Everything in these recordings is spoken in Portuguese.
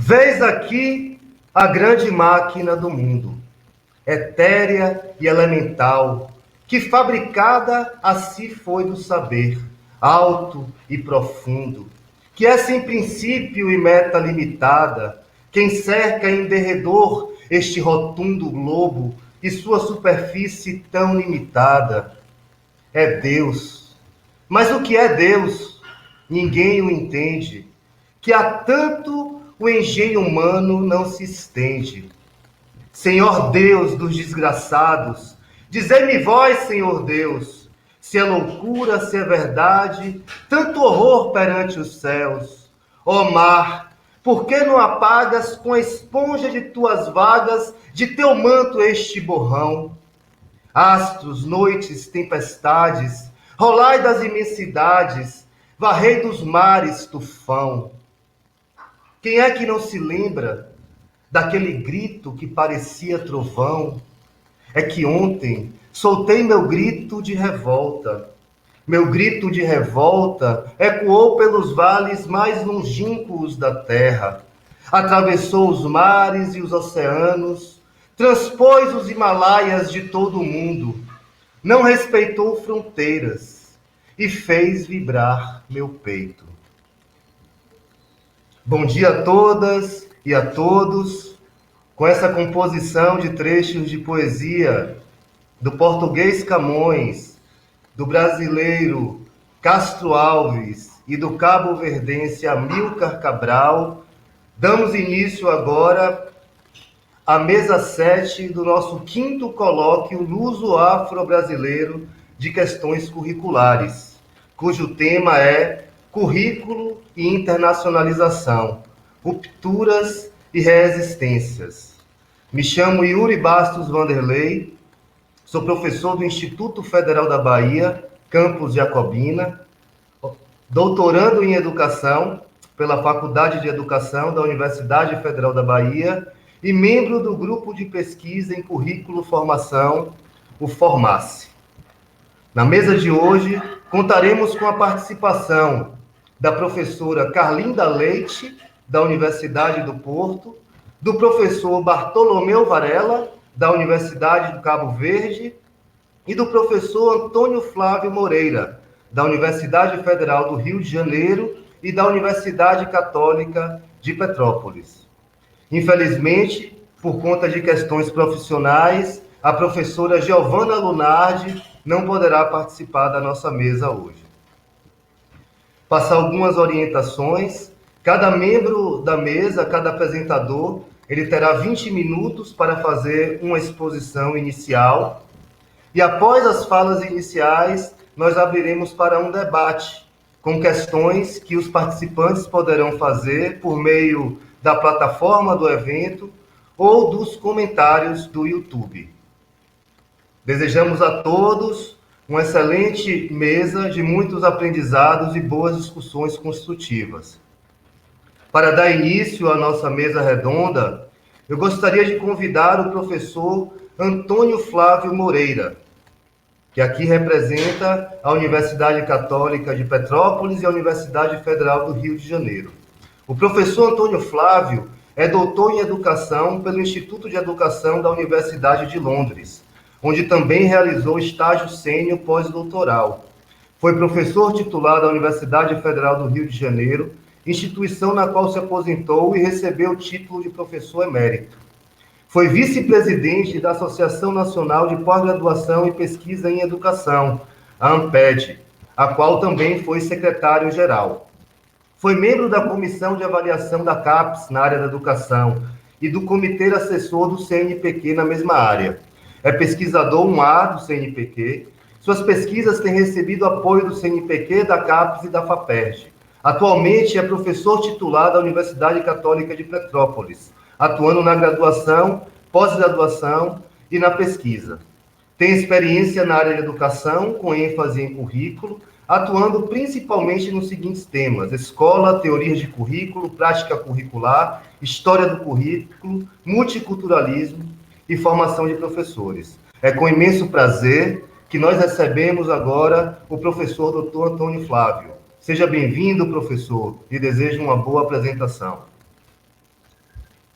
Vês aqui a grande máquina do mundo, etérea e elemental, que fabricada assim foi do saber, alto e profundo, que é sem princípio e meta limitada, quem cerca em derredor este rotundo globo e sua superfície tão limitada. É Deus. Mas o que é Deus? Ninguém o entende, que há tanto o engenho humano não se estende. Senhor Deus dos desgraçados, dizei-me vós, Senhor Deus, se é loucura, se é verdade, tanto horror perante os céus. Ó mar, por que não apagas com a esponja de tuas vagas, de teu manto este borrão? Astros, noites, tempestades, rolai das imensidades, varrei dos mares tufão. Quem é que não se lembra daquele grito que parecia trovão? É que ontem soltei meu grito de revolta. Meu grito de revolta ecoou pelos vales mais longínquos da terra. Atravessou os mares e os oceanos, transpôs os Himalaias de todo o mundo, não respeitou fronteiras e fez vibrar meu peito. Bom dia a todas e a todos, com essa composição de trechos de poesia do português Camões, do brasileiro Castro Alves e do cabo-verdense Amílcar Cabral, damos início agora à mesa 7 do nosso 5º colóquio luso-afro-brasileiro de questões curriculares, cujo tema é Currículo e Internacionalização, Rupturas e Resistências. Me chamo Yuri Bastos Vanderlei, sou professor do Instituto Federal da Bahia, campus Jacobina, doutorando em Educação pela Faculdade de Educação da Universidade Federal da Bahia e membro do Grupo de Pesquisa em Currículo Formação, o Formace. Na mesa de hoje, contaremos com a participação da professora Carlinda Leite, da Universidade do Porto, do professor Bartolomeu Varela, da Universidade do Cabo Verde, e do professor Antônio Flávio Moreira, da Universidade Federal do Rio de Janeiro e da Universidade Católica de Petrópolis. Infelizmente, por conta de questões profissionais, a professora Giovana Lunardi não poderá participar da nossa mesa hoje. Passar algumas orientações. Cada membro da mesa, cada apresentador, ele terá 20 minutos para fazer uma exposição inicial. E após as falas iniciais, nós abriremos para um debate com questões que os participantes poderão fazer por meio da plataforma do evento ou dos comentários do YouTube. Desejamos a todos uma excelente mesa de muitos aprendizados e boas discussões construtivas. Para dar início à nossa mesa redonda, eu gostaria de convidar o professor Antônio Flávio Moreira, que aqui representa a Universidade Católica de Petrópolis e a Universidade Federal do Rio de Janeiro. O professor Antônio Flávio é doutor em Educação pelo Instituto de Educação da Universidade de Londres, onde também realizou estágio sênior pós-doutoral. Foi professor titular da Universidade Federal do Rio de Janeiro, instituição na qual se aposentou e recebeu o título de professor emérito. Foi vice-presidente da Associação Nacional de Pós-Graduação e Pesquisa em Educação, a ANPED, a qual também foi secretário-geral. Foi membro da Comissão de Avaliação da CAPES na área da educação e do Comitê Assessor do CNPq na mesma área. É pesquisador 1A do CNPq. Suas pesquisas têm recebido apoio do CNPq, da CAPES e da FAPERJ. Atualmente é professor titular da Universidade Católica de Petrópolis, atuando na graduação, pós-graduação e na pesquisa. Tem experiência na área de educação, com ênfase em currículo, atuando principalmente nos seguintes temas: escola, teorias de currículo, prática curricular, história do currículo, multiculturalismo e formação de professores. É com imenso prazer que nós recebemos agora o professor Dr. Antônio Flávio. Seja bem-vindo, professor, e desejo uma boa apresentação.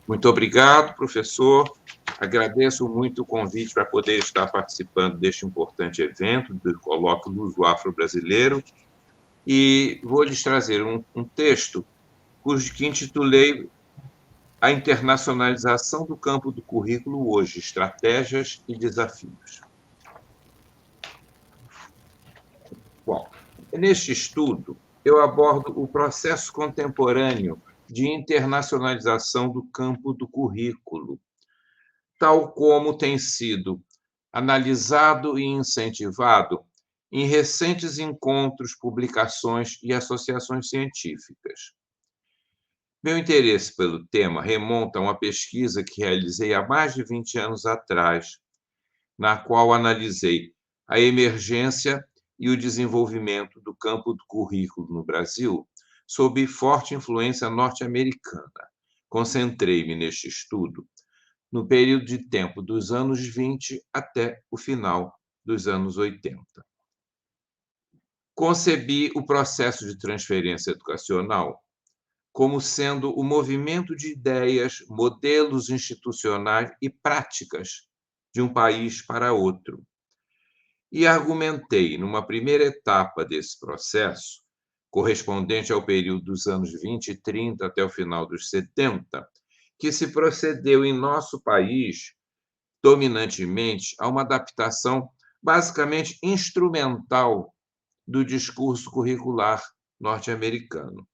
Muito obrigado, professor. Agradeço muito o convite para poder estar participando deste importante evento do Colóquio Luso Afro-Brasileiro e vou lhes trazer um texto que intitulei A Internacionalização do Campo do Currículo Hoje, Estratégias e Desafios. Bom, neste estudo, eu abordo o processo contemporâneo de internacionalização do campo do currículo, tal como tem sido analisado e incentivado em recentes encontros, publicações e associações científicas. Meu interesse pelo tema remonta a uma pesquisa que realizei há mais de 20 anos atrás, na qual analisei a emergência e o desenvolvimento do campo do currículo no Brasil sob forte influência norte-americana. Concentrei-me neste estudo no período de tempo dos anos 20 até o final dos anos 80. Concebi o processo de transferência educacional como sendo o movimento de ideias, modelos institucionais e práticas de um país para outro. E argumentei, numa primeira etapa desse processo, correspondente ao período dos anos 20 e 30 até o final dos 70, que se procedeu em nosso país, dominantemente, a uma adaptação basicamente instrumental do discurso curricular norte-americano.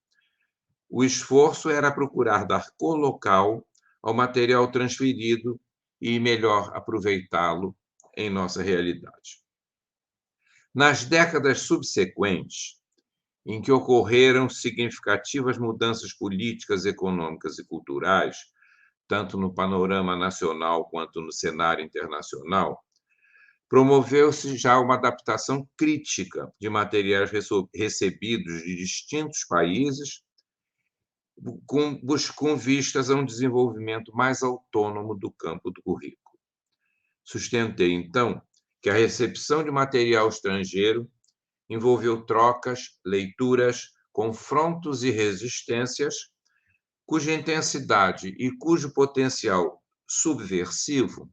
O esforço era procurar dar cor local ao material transferido e melhor aproveitá-lo em nossa realidade. Nas décadas subsequentes, em que ocorreram significativas mudanças políticas, econômicas e culturais, tanto no panorama nacional quanto no cenário internacional, promoveu-se já uma adaptação crítica de materiais recebidos de distintos países, com vistas a um desenvolvimento mais autônomo do campo do currículo. Sustentei, então, que a recepção de material estrangeiro envolveu trocas, leituras, confrontos e resistências, cuja intensidade e cujo potencial subversivo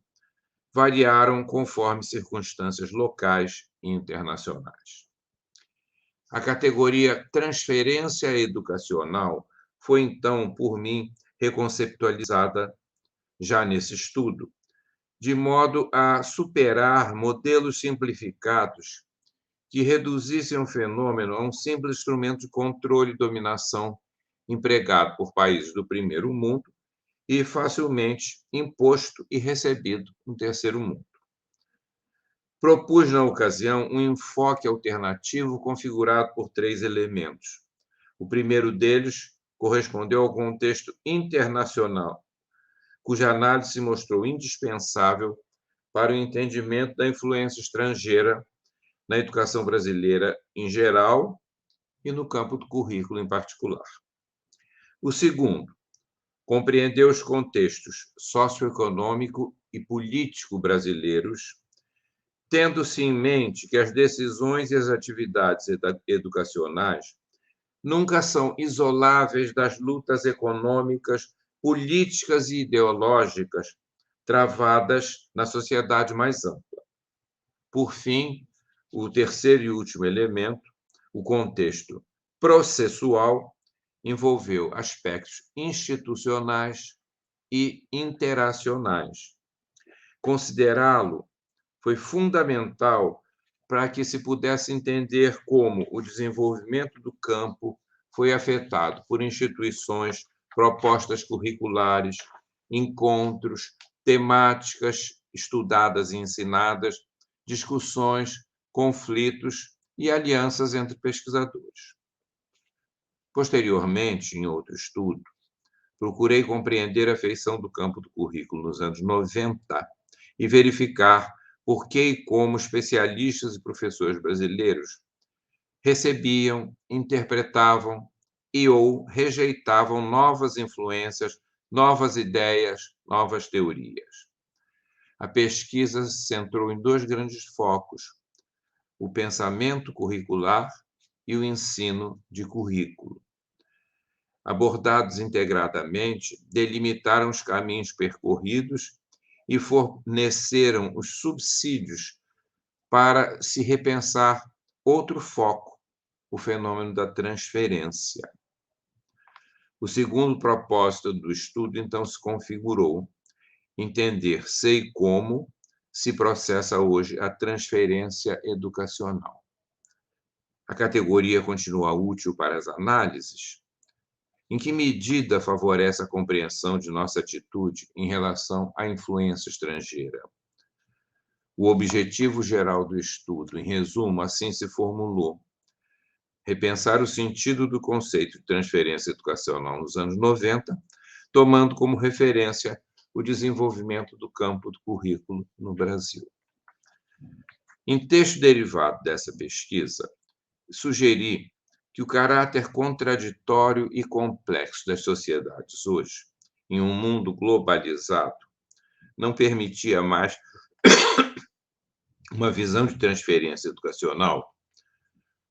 variaram conforme circunstâncias locais e internacionais. A categoria transferência educacional foi, então, por mim, reconceptualizada já nesse estudo, de modo a superar modelos simplificados que reduzissem o fenômeno a um simples instrumento de controle e dominação empregado por países do primeiro mundo e facilmente imposto e recebido no terceiro mundo. Propus, na ocasião, um enfoque alternativo configurado por 3 elementos. O primeiro deles correspondeu ao contexto internacional, cuja análise se mostrou indispensável para o entendimento da influência estrangeira na educação brasileira em geral e no campo do currículo em particular. O segundo, compreendeu os contextos socioeconômico e político brasileiros, tendo-se em mente que as decisões e as atividades educacionais nunca são isoláveis das lutas econômicas, políticas e ideológicas travadas na sociedade mais ampla. Por fim, o terceiro e último elemento, o contexto processual, envolveu aspectos institucionais e interacionais. Considerá-lo foi fundamental para que se pudesse entender como o desenvolvimento do campo foi afetado por instituições, propostas curriculares, encontros, temáticas estudadas e ensinadas, discussões, conflitos e alianças entre pesquisadores. Posteriormente, em outro estudo, procurei compreender a feição do campo do currículo nos anos 90 e verificar por que e como especialistas e professores brasileiros recebiam, interpretavam e ou rejeitavam novas influências, novas ideias, novas teorias. A pesquisa se centrou em 2 grandes focos: o pensamento curricular e o ensino de currículo. abordados integradamente, delimitaram os caminhos percorridos e forneceram os subsídios para se repensar outro foco, o fenômeno da transferência. O segundo propósito do estudo, então, se configurou: entender se e como se processa hoje a transferência educacional. A categoria continua útil para as análises. Em que medida favorece a compreensão de nossa atitude em relação à influência estrangeira? O objetivo geral do estudo, em resumo, assim se formulou: repensar o sentido do conceito de transferência educacional nos anos 90, tomando como referência o desenvolvimento do campo do currículo no Brasil. Em texto derivado dessa pesquisa, sugeri que o caráter contraditório e complexo das sociedades hoje, em um mundo globalizado, não permitia mais uma visão de transferência educacional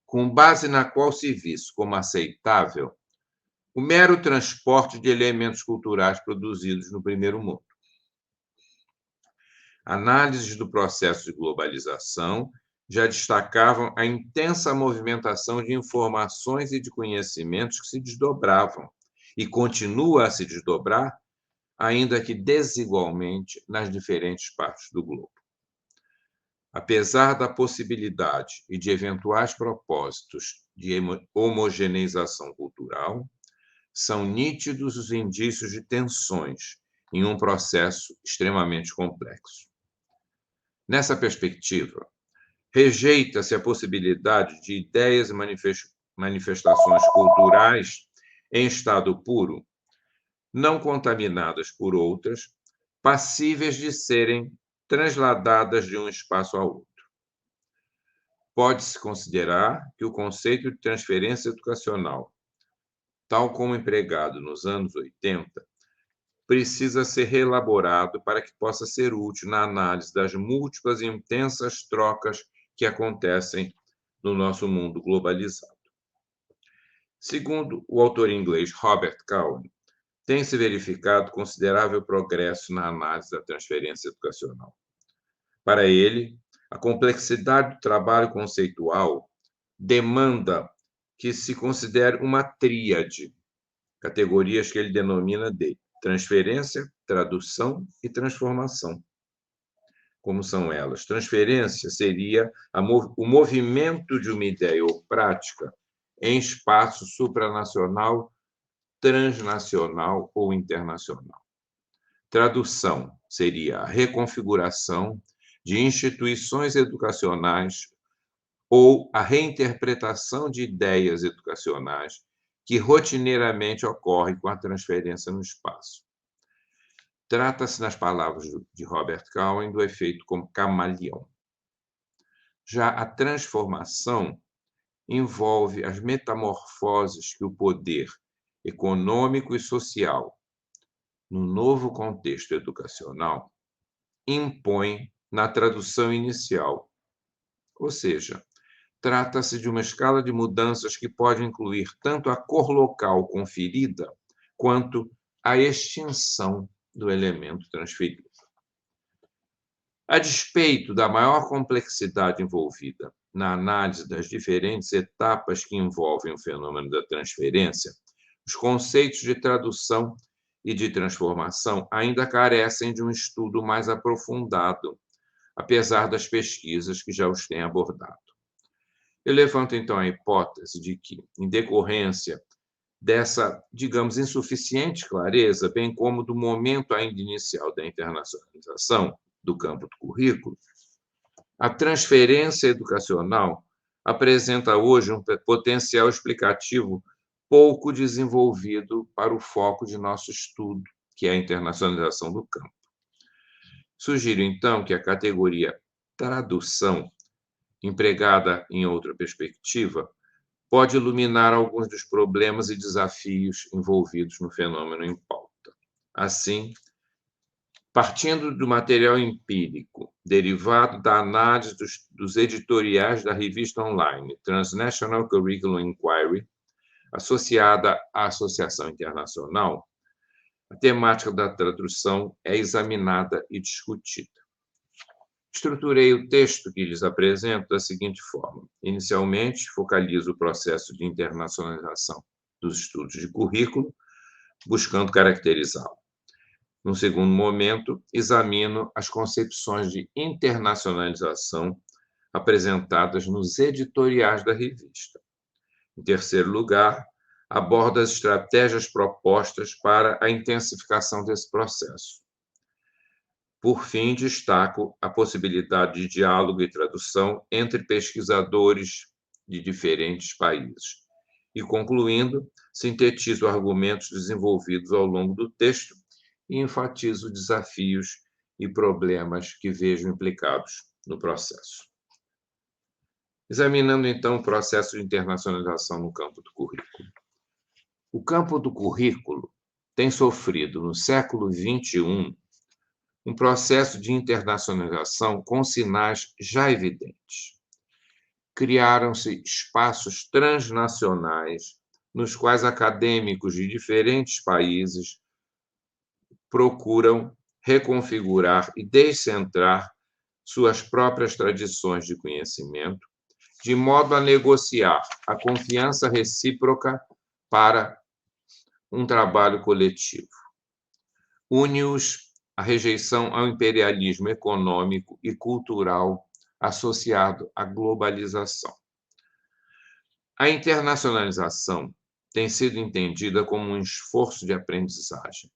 com base na qual se visse como aceitável o mero transporte de elementos culturais produzidos no primeiro mundo. Análises do processo de globalização já destacavam a intensa movimentação de informações e de conhecimentos que se desdobravam e continua a se desdobrar, ainda que desigualmente, nas diferentes partes do globo. Apesar da possibilidade e de eventuais propósitos de homogeneização cultural, são nítidos os indícios de tensões em um processo extremamente complexo. Nessa perspectiva, rejeita-se a possibilidade de ideias e manifestações culturais em estado puro, não contaminadas por outras, passíveis de serem transladadas de um espaço a outro. Pode-se considerar que o conceito de transferência educacional, tal como empregado nos anos 80, precisa ser reelaborado para que possa ser útil na análise das múltiplas e intensas trocas que acontecem no nosso mundo globalizado. Segundo o autor inglês Robert Cowen, tem-se verificado considerável progresso na análise da transferência educacional. Para ele, a complexidade do trabalho conceitual demanda que se considere uma tríade, categorias que ele denomina de transferência, tradução e transformação. Como são elas? Transferência seria o movimento de uma ideia ou prática em espaço supranacional, transnacional ou internacional. Tradução seria a reconfiguração de instituições educacionais ou a reinterpretação de ideias educacionais que rotineiramente ocorre com a transferência no espaço. Trata-se, nas palavras de Robert Cowen, do efeito como camaleão. Já a transformação envolve as metamorfoses que o poder econômico e social, no novo contexto educacional, impõe na tradução inicial, ou seja, trata-se de uma escala de mudanças que pode incluir tanto a cor local conferida quanto a extinção do elemento transferido. A despeito da maior complexidade envolvida na análise das diferentes etapas que envolvem o fenômeno da transferência, os conceitos de tradução e de transformação ainda carecem de um estudo mais aprofundado, apesar das pesquisas que já os têm abordado. Eu levanto, então, a hipótese de que, em decorrência dessa, digamos, insuficiente clareza, bem como do momento ainda inicial da internacionalização do campo do currículo, a transferência educacional apresenta hoje um potencial explicativo pouco desenvolvido para o foco de nosso estudo, que é a internacionalização do campo. Sugiro, então, que a categoria tradução, empregada em outra perspectiva, pode iluminar alguns dos problemas e desafios envolvidos no fenômeno em pauta. Assim, partindo do material empírico derivado da análise dos editoriais da revista online Transnational Curriculum Inquiry, Associada à Associação Internacional, a temática da tradução é examinada e discutida. Estruturei o texto que lhes apresento da seguinte forma. Inicialmente, focalizo o processo de internacionalização dos estudos de currículo, buscando caracterizá-lo. Num segundo momento, examino as concepções de internacionalização apresentadas nos editoriais da revista. Em terceiro lugar, abordo as estratégias propostas para a intensificação desse processo. Por fim, destaco a possibilidade de diálogo e tradução entre pesquisadores de diferentes países. E, concluindo, sintetizo argumentos desenvolvidos ao longo do texto e enfatizo desafios e problemas que vejo implicados no processo. Examinando, então, o processo de internacionalização no campo do currículo. O campo do currículo tem sofrido, no século XXI, um processo de internacionalização com sinais já evidentes. Criaram-se espaços transnacionais nos quais acadêmicos de diferentes países procuram reconfigurar e descentrar suas próprias tradições de conhecimento, de modo a negociar a confiança recíproca para um trabalho coletivo. Une-os a rejeição ao imperialismo econômico e cultural associado à globalização. A internacionalização tem sido entendida como um esforço de aprendizagem,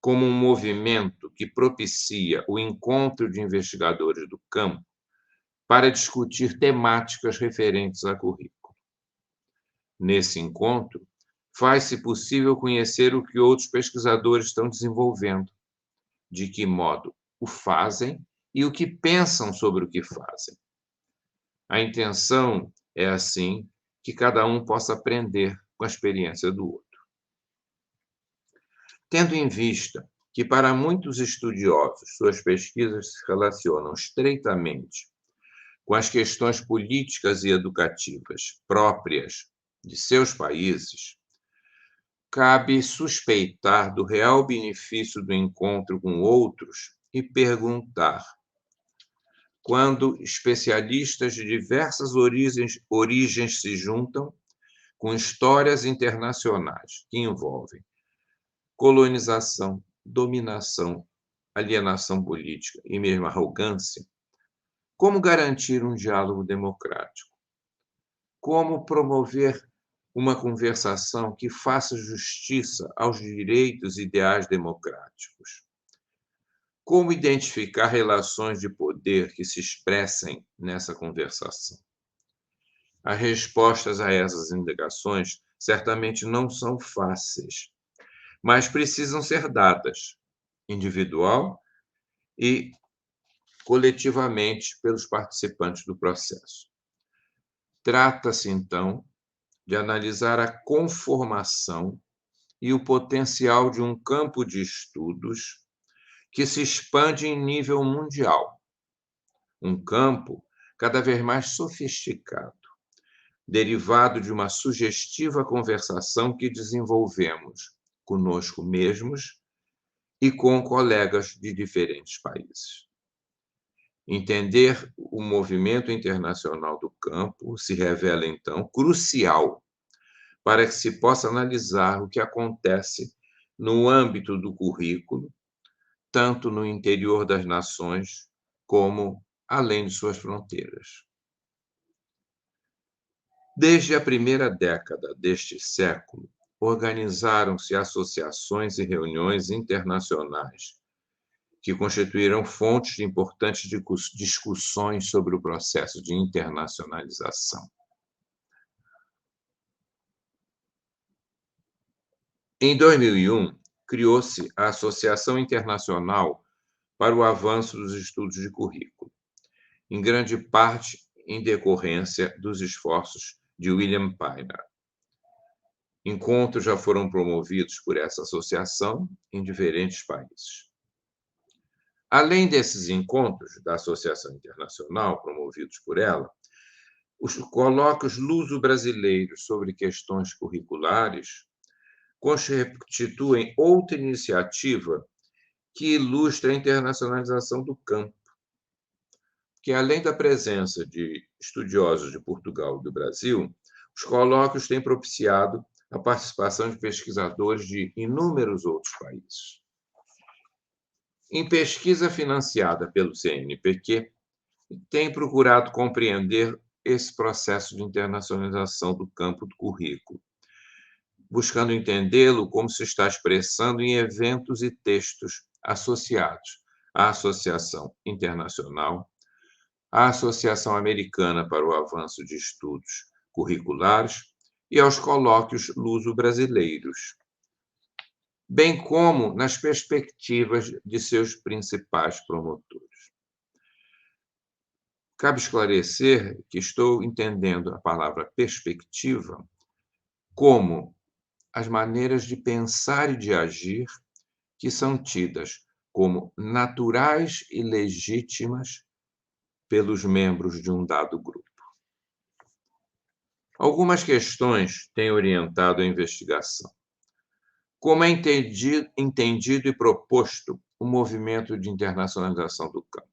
como um movimento que propicia o encontro de investigadores do campo para discutir temáticas referentes a currículo. Nesse encontro, faz-se possível conhecer o que outros pesquisadores estão desenvolvendo, de que modo o fazem e o que pensam sobre o que fazem. A intenção é, assim, que cada um possa aprender com a experiência do outro. Tendo em vista que, para muitos estudiosos, suas pesquisas se relacionam estreitamente com as questões políticas e educativas próprias de seus países, cabe suspeitar do real benefício do encontro com outros e perguntar: quando especialistas de diversas origens se juntam com histórias internacionais que envolvem colonização, dominação, alienação política e mesmo arrogância, como garantir um diálogo democrático? Como promover uma conversação que faça justiça aos direitos e ideais democráticos? Como identificar relações de poder que se expressem nessa conversação? As respostas a essas indagações certamente não são fáceis, mas precisam ser dadas, individual e coletivamente, pelos participantes do processo. Trata-se, então, de analisar a conformação e o potencial de um campo de estudos que se expande em nível mundial. Um campo cada vez mais sofisticado, derivado de uma sugestiva conversação que desenvolvemos conosco mesmos e com colegas de diferentes países. Entender o movimento internacional do campo se revela, então, crucial para que se possa analisar o que acontece no âmbito do currículo, tanto no interior das nações como além de suas fronteiras. Desde a primeira década deste século, organizaram-se associações e reuniões internacionais que constituíram fontes de importantes discussões sobre o processo de internacionalização. Em 2001, criou-se a Associação Internacional para o Avanço dos Estudos de Currículo, em grande parte em decorrência dos esforços de William Piner. Encontros já foram promovidos por essa associação em diferentes países. Além desses encontros da Associação Internacional promovidos por ela, Os colóquios luso-brasileiros sobre questões curriculares constituem outra iniciativa que ilustra a internacionalização do campo, que, além da presença de estudiosos de Portugal e do Brasil, os colóquios têm propiciado a participação de pesquisadores de inúmeros outros países. Em pesquisa financiada pelo CNPq, tem procurado compreender esse processo de internacionalização do campo do currículo, buscando entendê-lo como se está expressando em eventos e textos associados à Associação Internacional, à Associação Americana para o Avanço de Estudos Curriculares e aos colóquios luso-brasileiros, bem como nas perspectivas de seus principais promotores. Cabe esclarecer que estou entendendo a palavra perspectiva como as maneiras de pensar e de agir que são tidas como naturais e legítimas pelos membros de um dado grupo. Algumas questões têm orientado a investigação. Como é entendido e proposto o movimento de internacionalização do campo?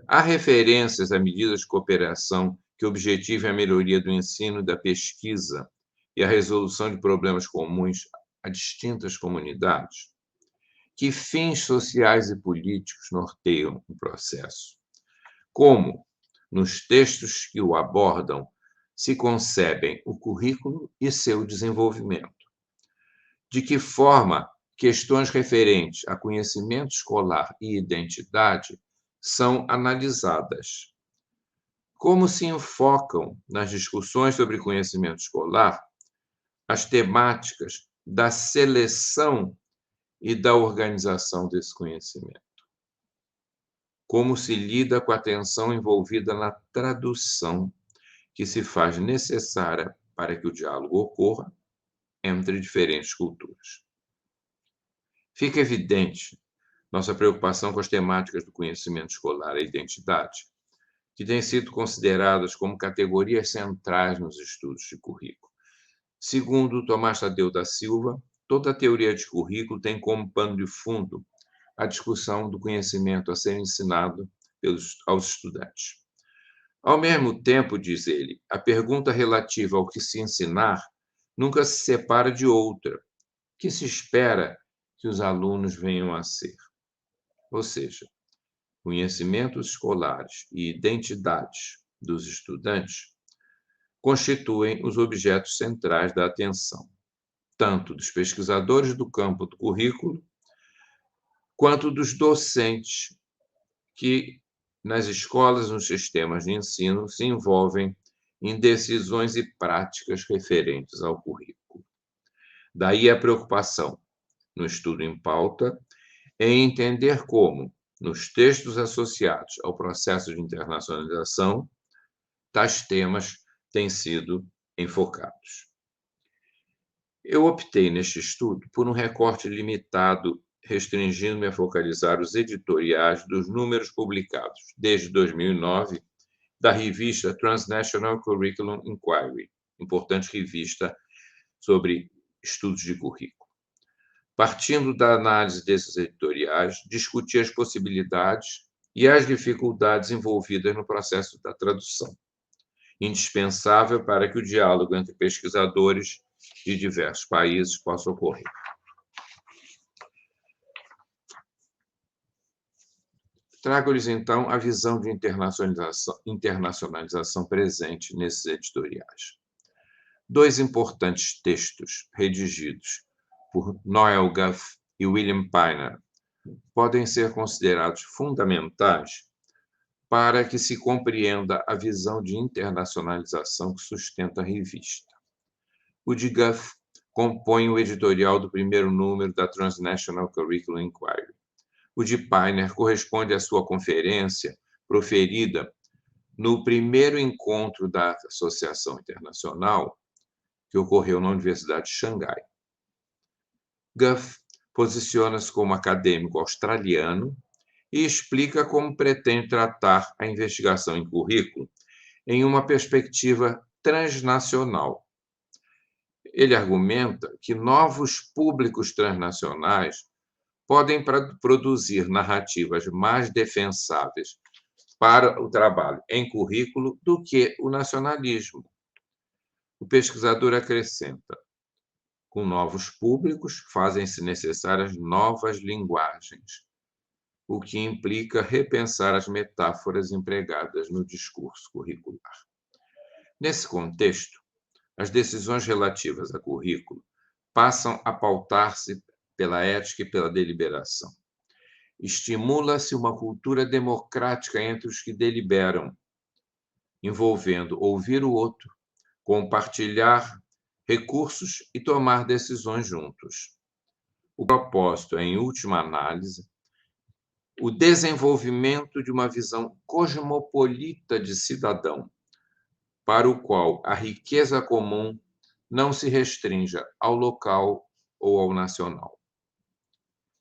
Há referências a medidas de cooperação que objetivem a melhoria do ensino e da pesquisa e a resolução de problemas comuns a distintas comunidades? Que fins sociais e políticos norteiam o processo? Como, nos textos que o abordam, se concebem o currículo e seu desenvolvimento? De que forma questões referentes a conhecimento escolar e identidade são analisadas? Como se enfocam nas discussões sobre conhecimento escolar as temáticas da seleção e da organização desse conhecimento? Como se lida com a tensão envolvida na tradução que se faz necessária para que o diálogo ocorra entre diferentes culturas? Fica evidente nossa preocupação com as temáticas do conhecimento escolar e identidade, que têm sido consideradas como categorias centrais nos estudos de currículo. Segundo Tomás Tadeu da Silva, toda a teoria de currículo tem como pano de fundo a discussão do conhecimento a ser ensinado aos estudantes. Ao mesmo tempo, diz ele, a pergunta relativa ao que se ensinar nunca se separa de outra, que se espera que os alunos venham a ser. Ou seja, conhecimentos escolares e identidades dos estudantes constituem os objetos centrais da atenção, tanto dos pesquisadores do campo do currículo, quanto dos docentes que, nas escolas e nos sistemas de ensino, se envolvem em decisões e práticas referentes ao currículo. Daí a preocupação, no estudo em pauta, em entender como, nos textos associados ao processo de internacionalização, tais temas têm sido enfocados. Eu optei, neste estudo, por um recorte limitado, restringindo-me a focalizar os editoriais dos números publicados desde 2009 da revista Transnational Curriculum Inquiry, importante revista sobre estudos de currículo. Partindo da análise desses editoriais, discuti as possibilidades e as dificuldades envolvidas no processo da tradução, indispensável para que o diálogo entre pesquisadores de diversos países possa ocorrer. Trago-lhes, então, a visão de internacionalização presente nesses editoriais. Dois importantes textos redigidos por Noel Guth e William Piner podem ser considerados fundamentais para que se compreenda a visão de internacionalização que sustenta a revista. O de Guth compõe o editorial do primeiro número da Transnational Curriculum Inquiry. O de Piner corresponde à sua conferência proferida no primeiro encontro da Associação Internacional, que ocorreu na Universidade de Xangai. Guth posiciona-se como acadêmico australiano e explica como pretende tratar a investigação em currículo em uma perspectiva transnacional. Ele argumenta que novos públicos transnacionais podem produzir narrativas mais defensáveis para o trabalho em currículo do que o nacionalismo. O pesquisador acrescenta: com novos públicos, fazem-se necessárias novas linguagens, o que implica repensar as metáforas empregadas no discurso curricular. Nesse contexto, as decisões relativas a currículo passam a pautar-se pela ética e pela deliberação. Estimula-se uma cultura democrática entre os que deliberam, envolvendo ouvir o outro, compartilhar recursos e tomar decisões juntos. O propósito é, em última análise, o desenvolvimento de uma visão cosmopolita de cidadão, para o qual a riqueza comum não se restrinja ao local ou ao nacional.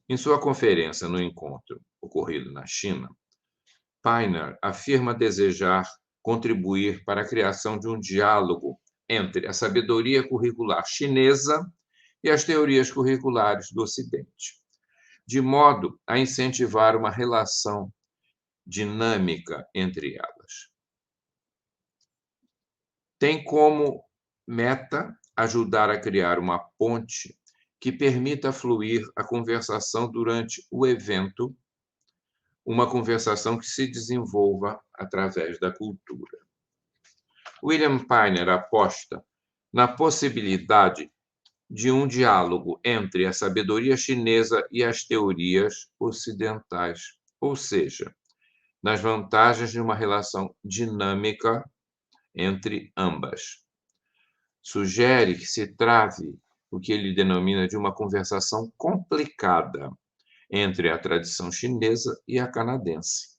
Em sua conferência no encontro ocorrido na China, Painter afirma desejar contribuir para a criação de um diálogo entre a sabedoria curricular chinesa e as teorias curriculares do Ocidente, de modo a incentivar uma relação dinâmica entre elas. Tem como meta ajudar a criar uma ponte que permita fluir a conversação durante o evento, uma conversação que se desenvolva através da cultura. William Painter aposta na possibilidade de um diálogo entre a sabedoria chinesa e as teorias ocidentais, ou seja, nas vantagens de uma relação dinâmica entre ambas. Sugere que se trave o que ele denomina de uma conversação complicada entre a tradição chinesa e a canadense.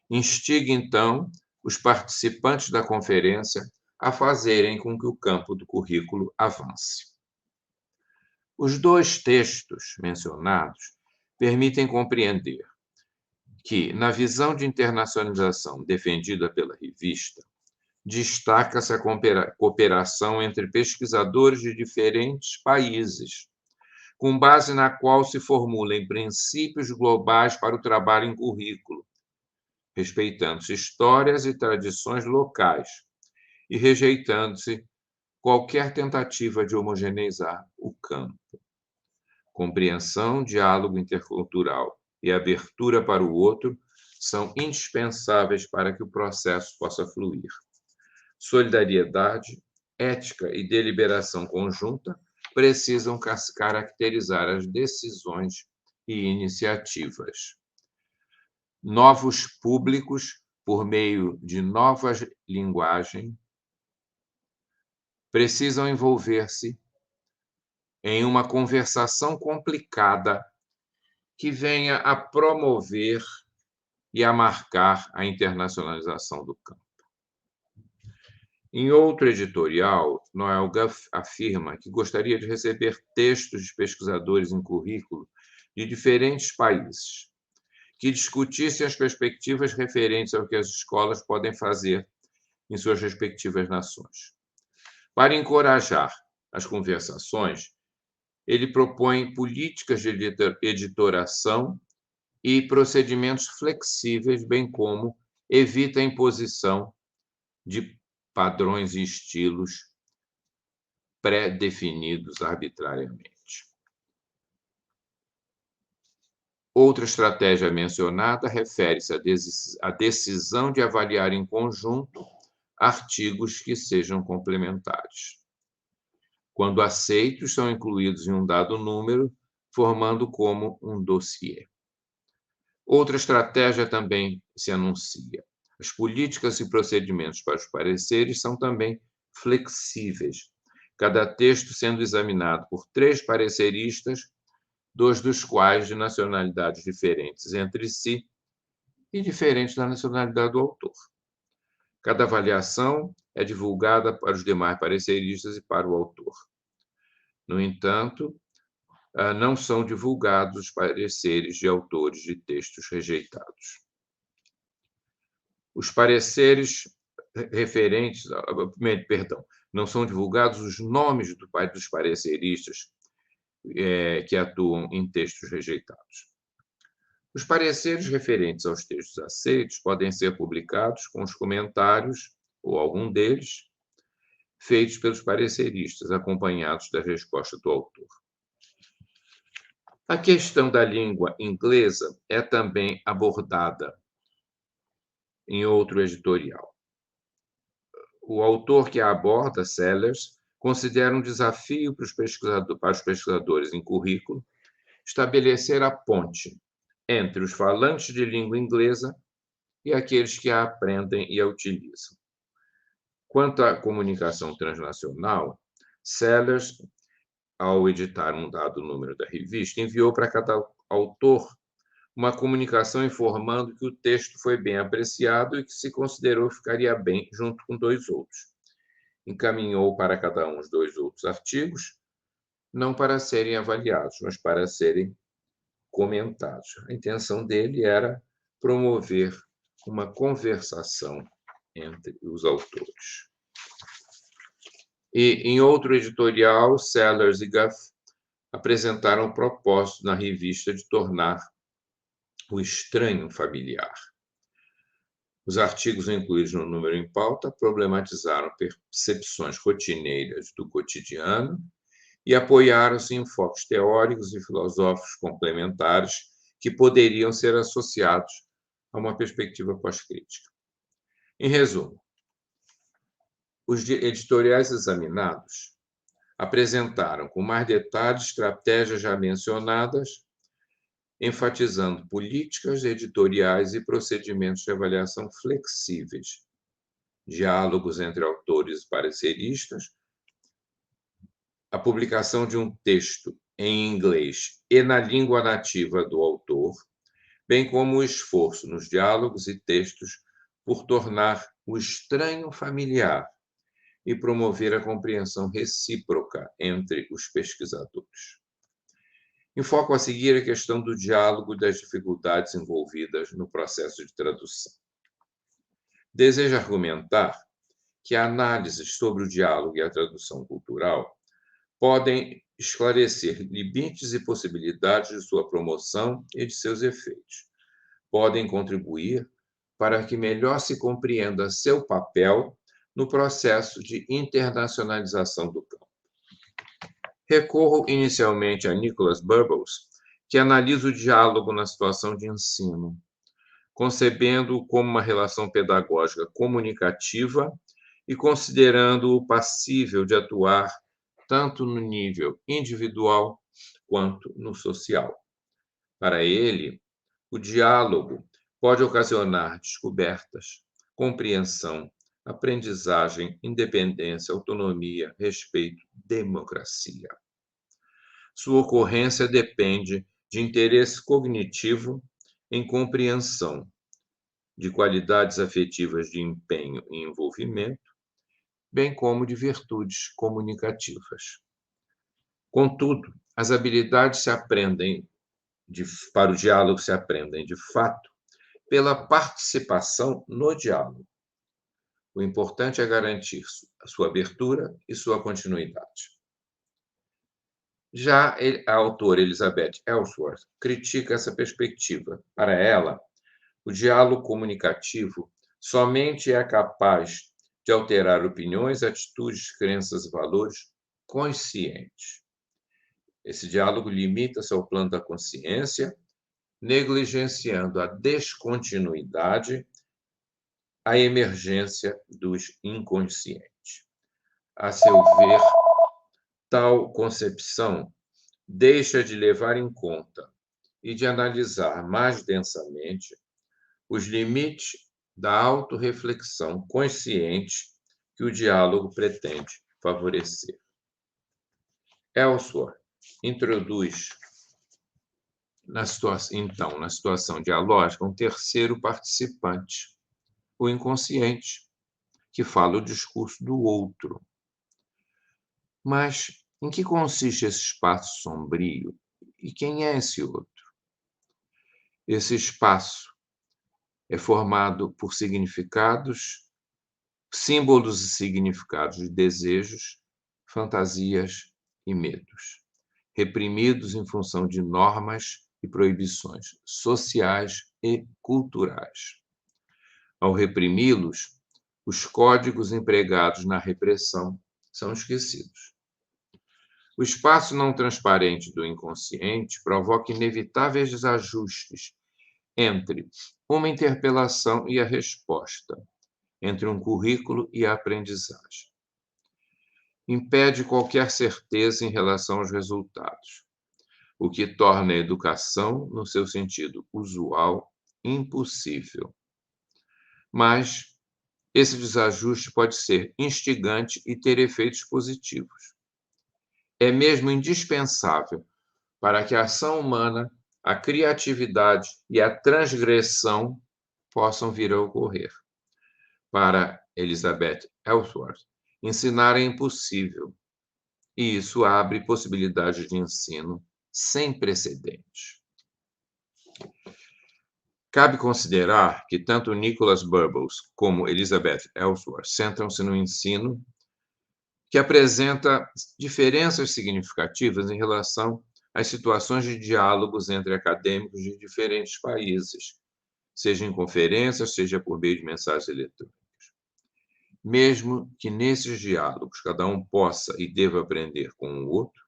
Instiga, então, os participantes da conferência a fazerem com que o campo do currículo avance. Os dois textos mencionados permitem compreender que, na visão de internacionalização defendida pela revista, destaca-se a cooperação entre pesquisadores de diferentes países, com base na qual se formulam princípios globais para o trabalho em currículo, respeitando-se histórias e tradições locais e rejeitando-se qualquer tentativa de homogeneizar o campo. Compreensão, diálogo intercultural e abertura para o outro são indispensáveis para que o processo possa fluir. Solidariedade, ética e deliberação conjunta precisam caracterizar as decisões e iniciativas. Novos públicos, por meio de novas linguagens, precisam envolver-se em uma conversação complicada que venha a promover e a marcar a internacionalização do campo. Em outro editorial, Noel Guth afirma que gostaria de receber textos de pesquisadores em currículo de diferentes países, que discutissem as perspectivas referentes ao que as escolas podem fazer em suas respectivas nações. Para encorajar as conversações, ele propõe políticas de editoração e procedimentos flexíveis, bem como evita a imposição de padrões e estilos pré-definidos arbitrariamente. Outra estratégia mencionada refere-se à decisão de avaliar em conjunto artigos que sejam complementares. Quando aceitos, são incluídos em um dado número, formando como um dossiê. Outra estratégia também se anuncia. As políticas e procedimentos para os pareceres são também flexíveis, cada texto sendo examinado por 3 pareceristas, 2 dos quais de nacionalidades diferentes entre si e diferentes da nacionalidade do autor. Cada avaliação é divulgada para os demais pareceristas e para o autor. No entanto, não são divulgados os pareceres de autores de textos rejeitados. Os pareceres referentes, perdão, não são divulgados os nomes dos pareceristas que atuam em textos rejeitados. Os pareceres referentes aos textos aceitos podem ser publicados com os comentários, ou algum deles, feitos pelos pareceristas, acompanhados da resposta do autor. A questão da língua inglesa é também abordada em outro editorial. O autor que a aborda, Sellers, considera um desafio para os pesquisadores em currículo estabelecer a ponte entre os falantes de língua inglesa e aqueles que a aprendem e a utilizam. Quanto à comunicação transnacional, Sellers, ao editar um dado número da revista, enviou para cada autor uma comunicação informando que o texto foi bem apreciado e que se considerou ficaria bem junto com 2 outros. Encaminhou para cada um os 2 outros artigos, não para serem avaliados, mas para serem comentados. A intenção dele era promover uma conversação entre os autores. E, em outro editorial, Sellers e Guth apresentaram o propósito na revista de tornar o estranho familiar. Os artigos incluídos no número em pauta problematizaram percepções rotineiras do cotidiano e apoiaram-se em enfoques teóricos e filosóficos complementares que poderiam ser associados a uma perspectiva pós-crítica. Em resumo, os editoriais examinados apresentaram com mais detalhes estratégias já mencionadas, enfatizando políticas editoriais e procedimentos de avaliação flexíveis, diálogos entre autores e pareceristas, a publicação de um texto em inglês e na língua nativa do autor, bem como o esforço nos diálogos e textos por tornar o estranho familiar e promover a compreensão recíproca entre os pesquisadores. Enfoco a seguir a questão do diálogo e das dificuldades envolvidas no processo de tradução. Desejo argumentar que análises sobre o diálogo e a tradução cultural podem esclarecer limites e possibilidades de sua promoção e de seus efeitos. Podem contribuir para que melhor se compreenda seu papel no processo de internacionalização do campo. Recorro inicialmente a Nicholas Burroughs, que analisa o diálogo na situação de ensino, concebendo-o como uma relação pedagógica comunicativa e considerando-o passível de atuar tanto no nível individual quanto no social. Para ele, o diálogo pode ocasionar descobertas, compreensão, aprendizagem, independência, autonomia, respeito, democracia. Sua ocorrência depende de interesse cognitivo em compreensão, de qualidades afetivas de empenho e envolvimento, bem como de virtudes comunicativas. Contudo, as habilidades para o diálogo se aprendem, de fato, pela participação no diálogo. O importante é garantir a sua abertura e sua continuidade. Já a autora Elizabeth Ellsworth critica essa perspectiva. Para ela, o diálogo comunicativo somente é capaz de alterar opiniões, atitudes, crenças e valores conscientes. Esse diálogo limita-se ao plano da consciência, negligenciando a descontinuidade, a emergência dos inconscientes. A seu ver, tal concepção deixa de levar em conta e de analisar mais densamente os limites da autorreflexão consciente que o diálogo pretende favorecer. Ellsworth introduz, na situação dialógica, um terceiro participante, o inconsciente, que fala o discurso do outro. Mas em que consiste esse espaço sombrio? E quem é esse outro? Esse espaço é formado por significados símbolos e significados de desejos, fantasias e medos, reprimidos em função de normas e proibições sociais e culturais. Ao reprimi-los, os códigos empregados na repressão são esquecidos. O espaço não transparente do inconsciente provoca inevitáveis desajustes entre uma interpelação e a resposta, entre um currículo e a aprendizagem. Impede qualquer certeza em relação aos resultados, o que torna a educação, no seu sentido usual, impossível. Mas esse desajuste pode ser instigante e ter efeitos positivos. É mesmo indispensável para que a ação humana, a criatividade e a transgressão possam vir a ocorrer. Para Elizabeth Ellsworth, ensinar é impossível, e isso abre possibilidades de ensino sem precedentes. Cabe considerar que tanto Nicholas Burbles como Elizabeth Ellsworth centram-se no ensino que apresenta diferenças significativas em relação às situações de diálogos entre acadêmicos de diferentes países, seja em conferências, seja por meio de mensagens eletrônicas. Mesmo que nesses diálogos cada um possa e deva aprender com o outro,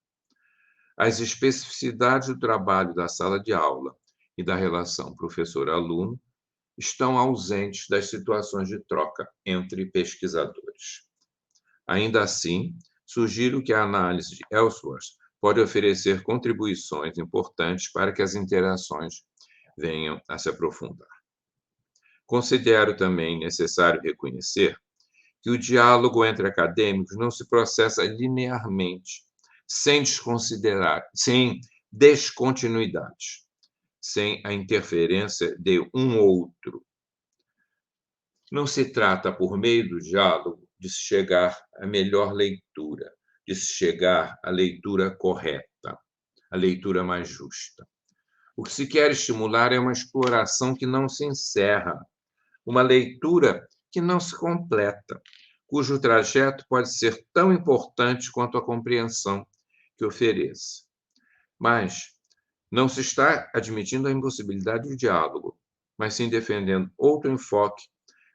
as especificidades do trabalho da sala de aula e da relação professor-aluno estão ausentes das situações de troca entre pesquisadores. Ainda assim, sugiro que a análise de Ellsworth pode oferecer contribuições importantes para que as interações venham a se aprofundar. Considero também necessário reconhecer que o diálogo entre acadêmicos não se processa linearmente, sem descontinuidades, sem a interferência de um outro. Não se trata, por meio do diálogo, de se chegar à melhor leitura, de se chegar à leitura correta, à leitura mais justa. O que se quer estimular é uma exploração que não se encerra, uma leitura que não se completa, cujo trajeto pode ser tão importante quanto a compreensão que ofereça. Mas não se está admitindo a impossibilidade do diálogo, mas sim defendendo outro enfoque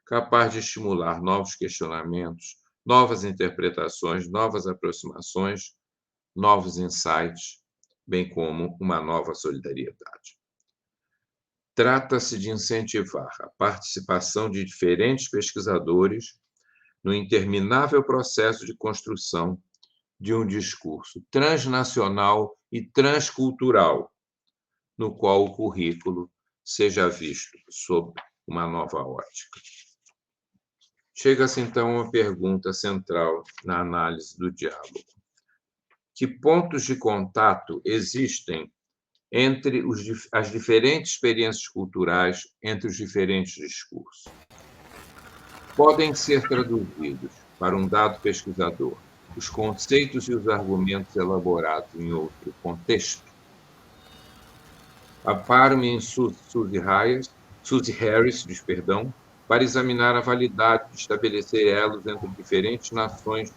capaz de estimular novos questionamentos, novas interpretações, novas aproximações, novos insights, bem como uma nova solidariedade. Trata-se de incentivar a participação de diferentes pesquisadores no interminável processo de construção de um discurso transnacional e transcultural, no qual o currículo seja visto sob uma nova ótica. Chega-se, então, a uma pergunta central na análise do diálogo. Que pontos de contato existem entre as diferentes experiências culturais, entre os diferentes discursos? Podem ser traduzidos para um dado pesquisador os conceitos e os argumentos elaborados em outro contexto? Aparo-me em Suzy Harris, para examinar a validade de estabelecer elos entre diferentes nações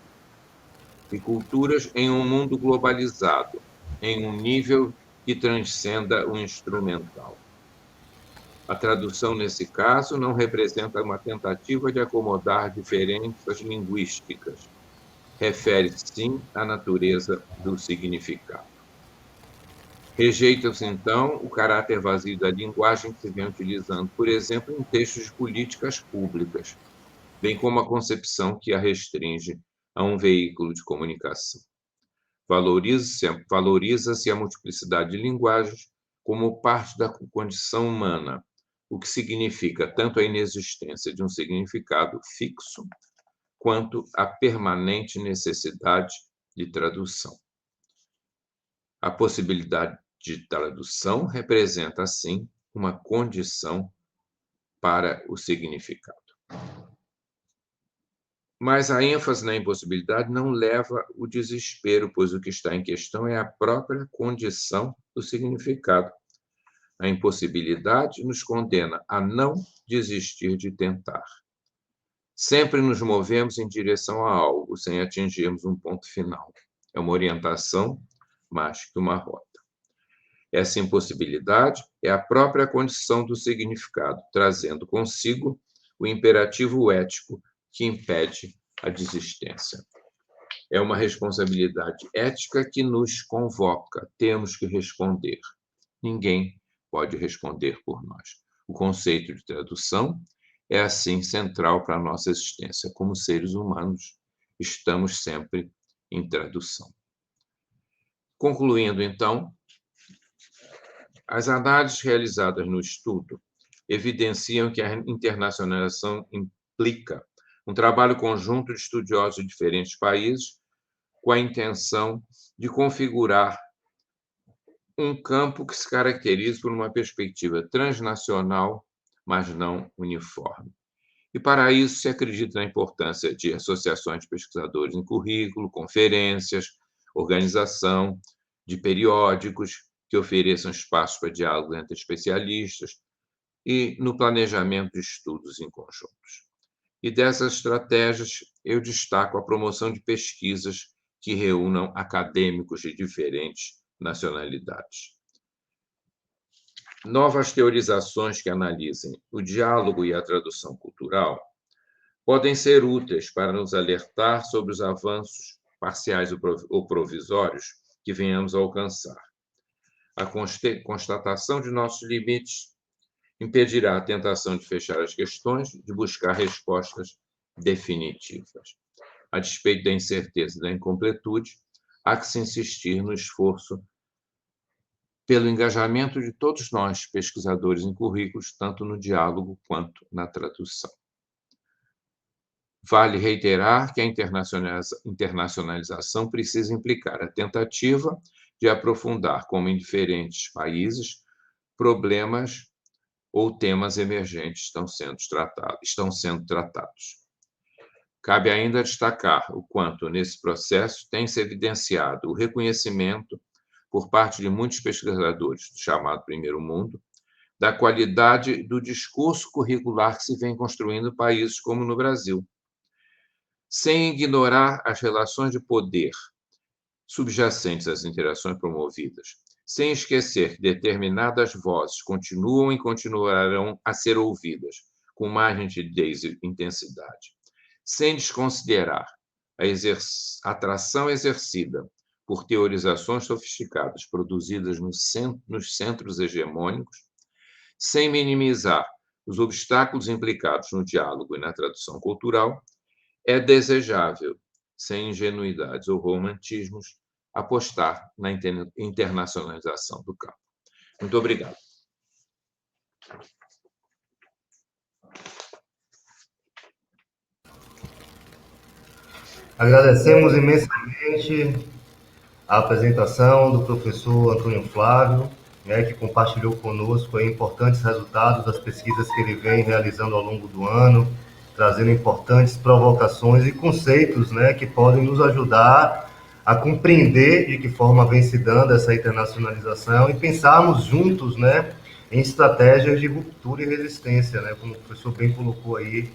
e culturas em um mundo globalizado, em um nível que transcenda o instrumental. A tradução, nesse caso, não representa uma tentativa de acomodar diferenças linguísticas. Refere-se, sim, à natureza do significado. Rejeita-se, então, o caráter vazio da linguagem que se vem utilizando, por exemplo, em textos de políticas públicas, bem como a concepção que a restringe a um veículo de comunicação. Valoriza-se a multiplicidade de linguagens como parte da condição humana, o que significa tanto a inexistência de um significado fixo, quanto a permanente necessidade de tradução. A possibilidade de tradução representa, assim, uma condição para o significado. Mas a ênfase na impossibilidade não leva ao desespero, pois o que está em questão é a própria condição do significado. A impossibilidade nos condena a não desistir de tentar. Sempre nos movemos em direção a algo, sem atingirmos um ponto final. É uma orientação mais que uma rota. Essa impossibilidade é a própria condição do significado, trazendo consigo o imperativo ético que impede a desistência. É uma responsabilidade ética que nos convoca, temos que responder. Ninguém pode responder por nós. O conceito de tradução é, assim, central para a nossa existência. Como seres humanos, estamos sempre em tradução. Concluindo, então, as análises realizadas no estudo evidenciam que a internacionalização implica um trabalho conjunto de estudiosos de diferentes países com a intenção de configurar um campo que se caracteriza por uma perspectiva transnacional, mas não uniforme. E, para isso, se acredita na importância de associações de pesquisadores em currículo, conferências, organização de periódicos que ofereçam espaço para diálogo entre especialistas e no planejamento de estudos em conjuntos. E dessas estratégias, eu destaco a promoção de pesquisas que reúnam acadêmicos de diferentes nacionalidades. Novas teorizações que analisem o diálogo e a tradução cultural podem ser úteis para nos alertar sobre os avanços parciais ou provisórios que venhamos a alcançar. A constatação de nossos limites impedirá a tentação de fechar as questões, de buscar respostas definitivas. A despeito da incerteza e da incompletude, há que se insistir no esforço pelo engajamento de todos nós, pesquisadores em currículos, tanto no diálogo quanto na tradução. Vale reiterar que a internacionalização precisa implicar a tentativa de aprofundar, como em diferentes países, problemas ou temas emergentes estão sendo tratados. Cabe ainda destacar o quanto, nesse processo, tem se evidenciado o reconhecimento, por parte de muitos pesquisadores do chamado Primeiro Mundo, da qualidade do discurso curricular que se vem construindo em países como no Brasil, sem ignorar as relações de poder subjacentes às interações promovidas, sem esquecer que determinadas vozes continuam e continuarão a ser ouvidas com mais nitidez e intensidade, sem desconsiderar a atração exercida por teorizações sofisticadas produzidas nos centros hegemônicos, sem minimizar os obstáculos implicados no diálogo e na tradução cultural, é desejável, sem ingenuidades ou romantismos, apostar na internacionalização do campo. Muito obrigado. Agradecemos imensamente a apresentação do professor Antônio Flávio, né, que compartilhou conosco aí importantes resultados das pesquisas que ele vem realizando ao longo do ano, trazendo importantes provocações e conceitos, né, que podem nos ajudar a compreender de que forma vem se dando essa internacionalização e pensarmos juntos, né, em estratégias de ruptura e resistência, né, como o professor bem colocou aí,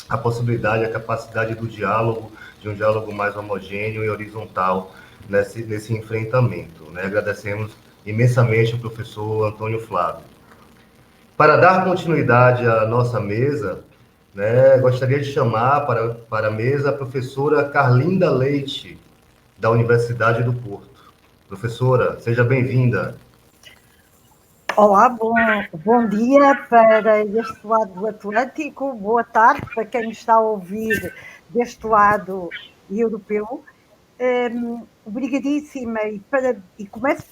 a possibilidade, a capacidade do diálogo, de um diálogo mais homogêneo e horizontal nesse enfrentamento, né? Agradecemos imensamente ao professor Antônio Flávio. Para dar continuidade à nossa mesa, né, gostaria de chamar para a mesa a professora Carlinda Leite, da Universidade do Porto. Professora, seja bem-vinda. Olá, bom dia para este lado do Atlântico, boa tarde para quem nos está a ouvir deste lado europeu. Obrigadíssima e começo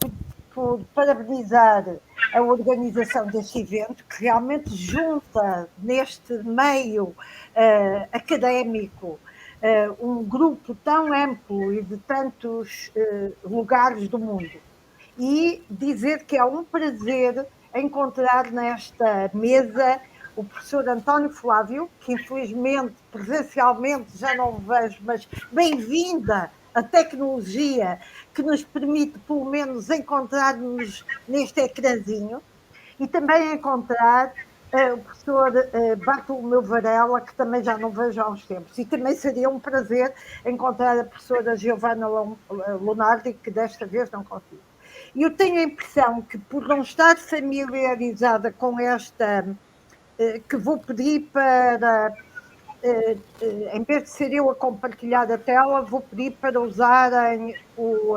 por parabenizar a organização deste evento, que realmente junta neste meio académico um grupo tão amplo e de tantos lugares do mundo. E dizer que é um prazer encontrar nesta mesa o professor António Flávio, que infelizmente presencialmente já não o vejo, mas bem-vinda a tecnologia que nos permite pelo menos encontrar-nos neste ecrãzinho, e também encontrar o professor Bartolomeu Varela, que também já não vejo há uns tempos. E também seria um prazer encontrar a professora Giovanna Lunardi, que desta vez não consigo. E eu tenho a impressão que, por não estar familiarizada com esta, que vou pedir para, em vez de ser eu a compartilhar a tela, vou pedir para usarem o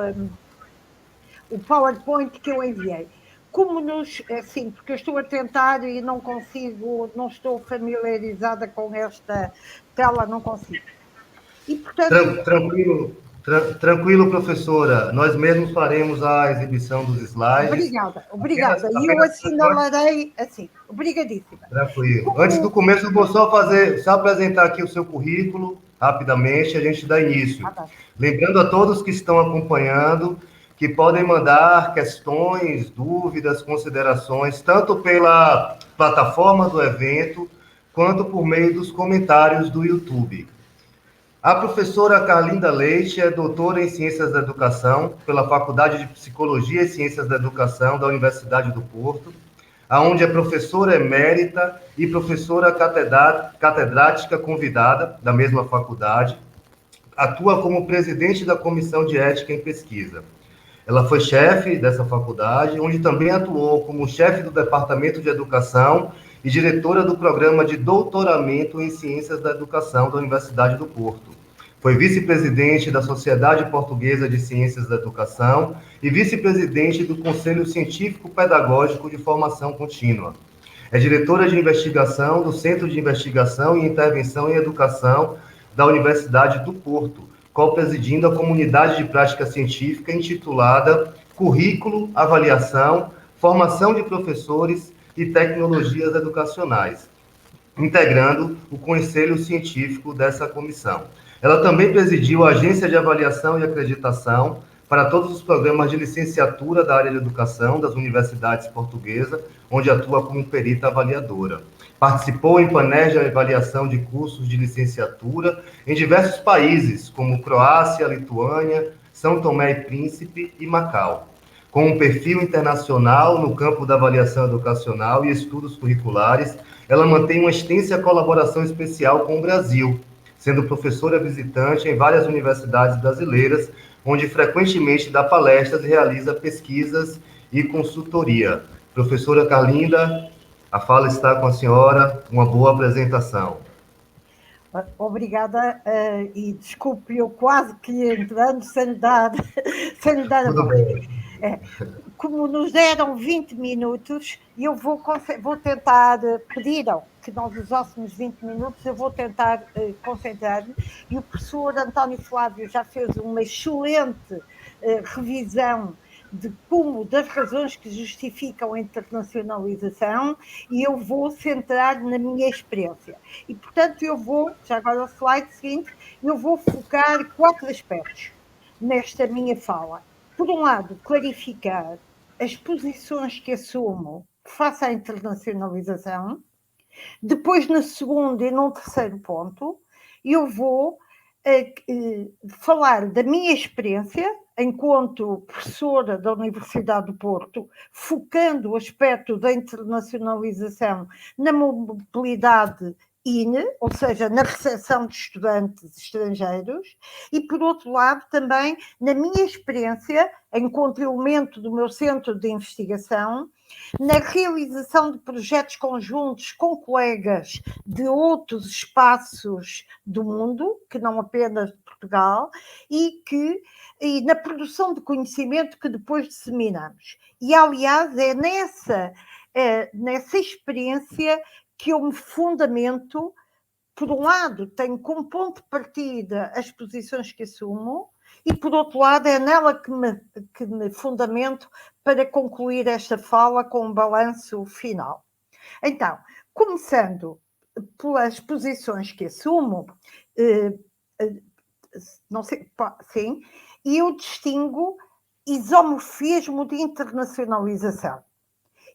PowerPoint que eu enviei. Como nos, assim, porque eu estou a tentar e não consigo, não estou familiarizada com esta tela, não consigo. E, portanto... Tranquilo, professora. Nós mesmos faremos a exibição dos slides. Obrigada. E eu assinalarei assim. Obrigadíssima. Tranquilo. Antes do começo, eu vou só apresentar aqui o seu currículo, rapidamente, a gente dá início. Lembrando a todos que estão acompanhando, que podem mandar questões, dúvidas, considerações, tanto pela plataforma do evento, quanto por meio dos comentários do YouTube. A professora Carlinda Leite é doutora em Ciências da Educação pela Faculdade de Psicologia e Ciências da Educação da Universidade do Porto, onde é professora emérita e professora catedrática convidada da mesma faculdade. Atua como presidente da Comissão de Ética em Pesquisa. Ela foi chefe dessa faculdade, onde também atuou como chefe do Departamento de Educação e diretora do Programa de Doutoramento em Ciências da Educação da Universidade do Porto. Foi vice-presidente da Sociedade Portuguesa de Ciências da Educação e vice-presidente do Conselho Científico Pedagógico de Formação Contínua. É diretora de investigação do Centro de Investigação e Intervenção em Educação da Universidade do Porto, co-presidindo a comunidade de prática científica intitulada Currículo, Avaliação, Formação de Professores e Tecnologias Educacionais, integrando o conselho científico dessa comissão. Ela também presidiu a Agência de Avaliação e Acreditação para todos os programas de licenciatura da área de educação das universidades portuguesas, onde atua como perita avaliadora. Participou em painéis de avaliação de cursos de licenciatura em diversos países, como Croácia, Lituânia, São Tomé e Príncipe e Macau. Com um perfil internacional no campo da avaliação educacional e estudos curriculares, ela mantém uma extensa colaboração especial com o Brasil, sendo professora visitante em várias universidades brasileiras, onde frequentemente dá palestras e realiza pesquisas e consultoria. Professora Carlinda, a fala está com a senhora. Uma boa apresentação. Obrigada, e desculpe, eu quase que ia entrando sem lhe dar a voz. Como nos deram 20 minutos, eu vou tentar, pediram que nós usássemos 20 minutos, eu vou tentar concentrar-me, e o professor António Flávio já fez uma excelente revisão das razões que justificam a internacionalização, e eu vou centrar na minha experiência. E, portanto, já agora o slide seguinte, eu vou focar 4 aspectos nesta minha fala. Por um lado, clarificar as posições que assumo face à internacionalização. Depois, na segunda e num terceiro ponto, eu vou falar da minha experiência enquanto professora da Universidade do Porto, focando o aspecto da internacionalização na mobilidade INE, ou seja, na recepção de estudantes estrangeiros, e, por outro lado, também na minha experiência, enquanto elemento do meu centro de investigação, na realização de projetos conjuntos com colegas de outros espaços do mundo, que não apenas de Portugal, e na produção de conhecimento que depois disseminamos. E, aliás, é nessa experiência que eu me fundamento. Por um lado, tenho como ponto de partida as posições que assumo, e, por outro lado, é nela que me fundamento para concluir esta fala com um balanço final. Então, começando pelas posições que assumo, não sei, sim, eu distingo isomorfismo de internacionalização.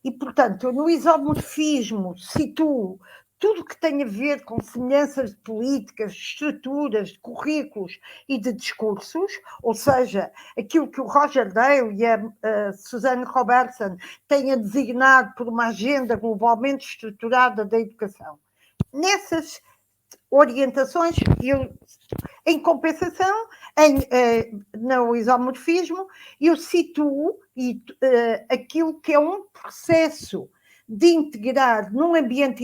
E, portanto, eu no isomorfismo situo tudo que tem a ver com semelhanças de políticas, de estruturas, de currículos e de discursos, ou seja, aquilo que o Roger Dale e a Suzanne Robertson têm a designar por uma agenda globalmente estruturada da educação. Nessas orientações, em compensação, no isomorfismo, eu situo aquilo que é um processo de integrar num ambiente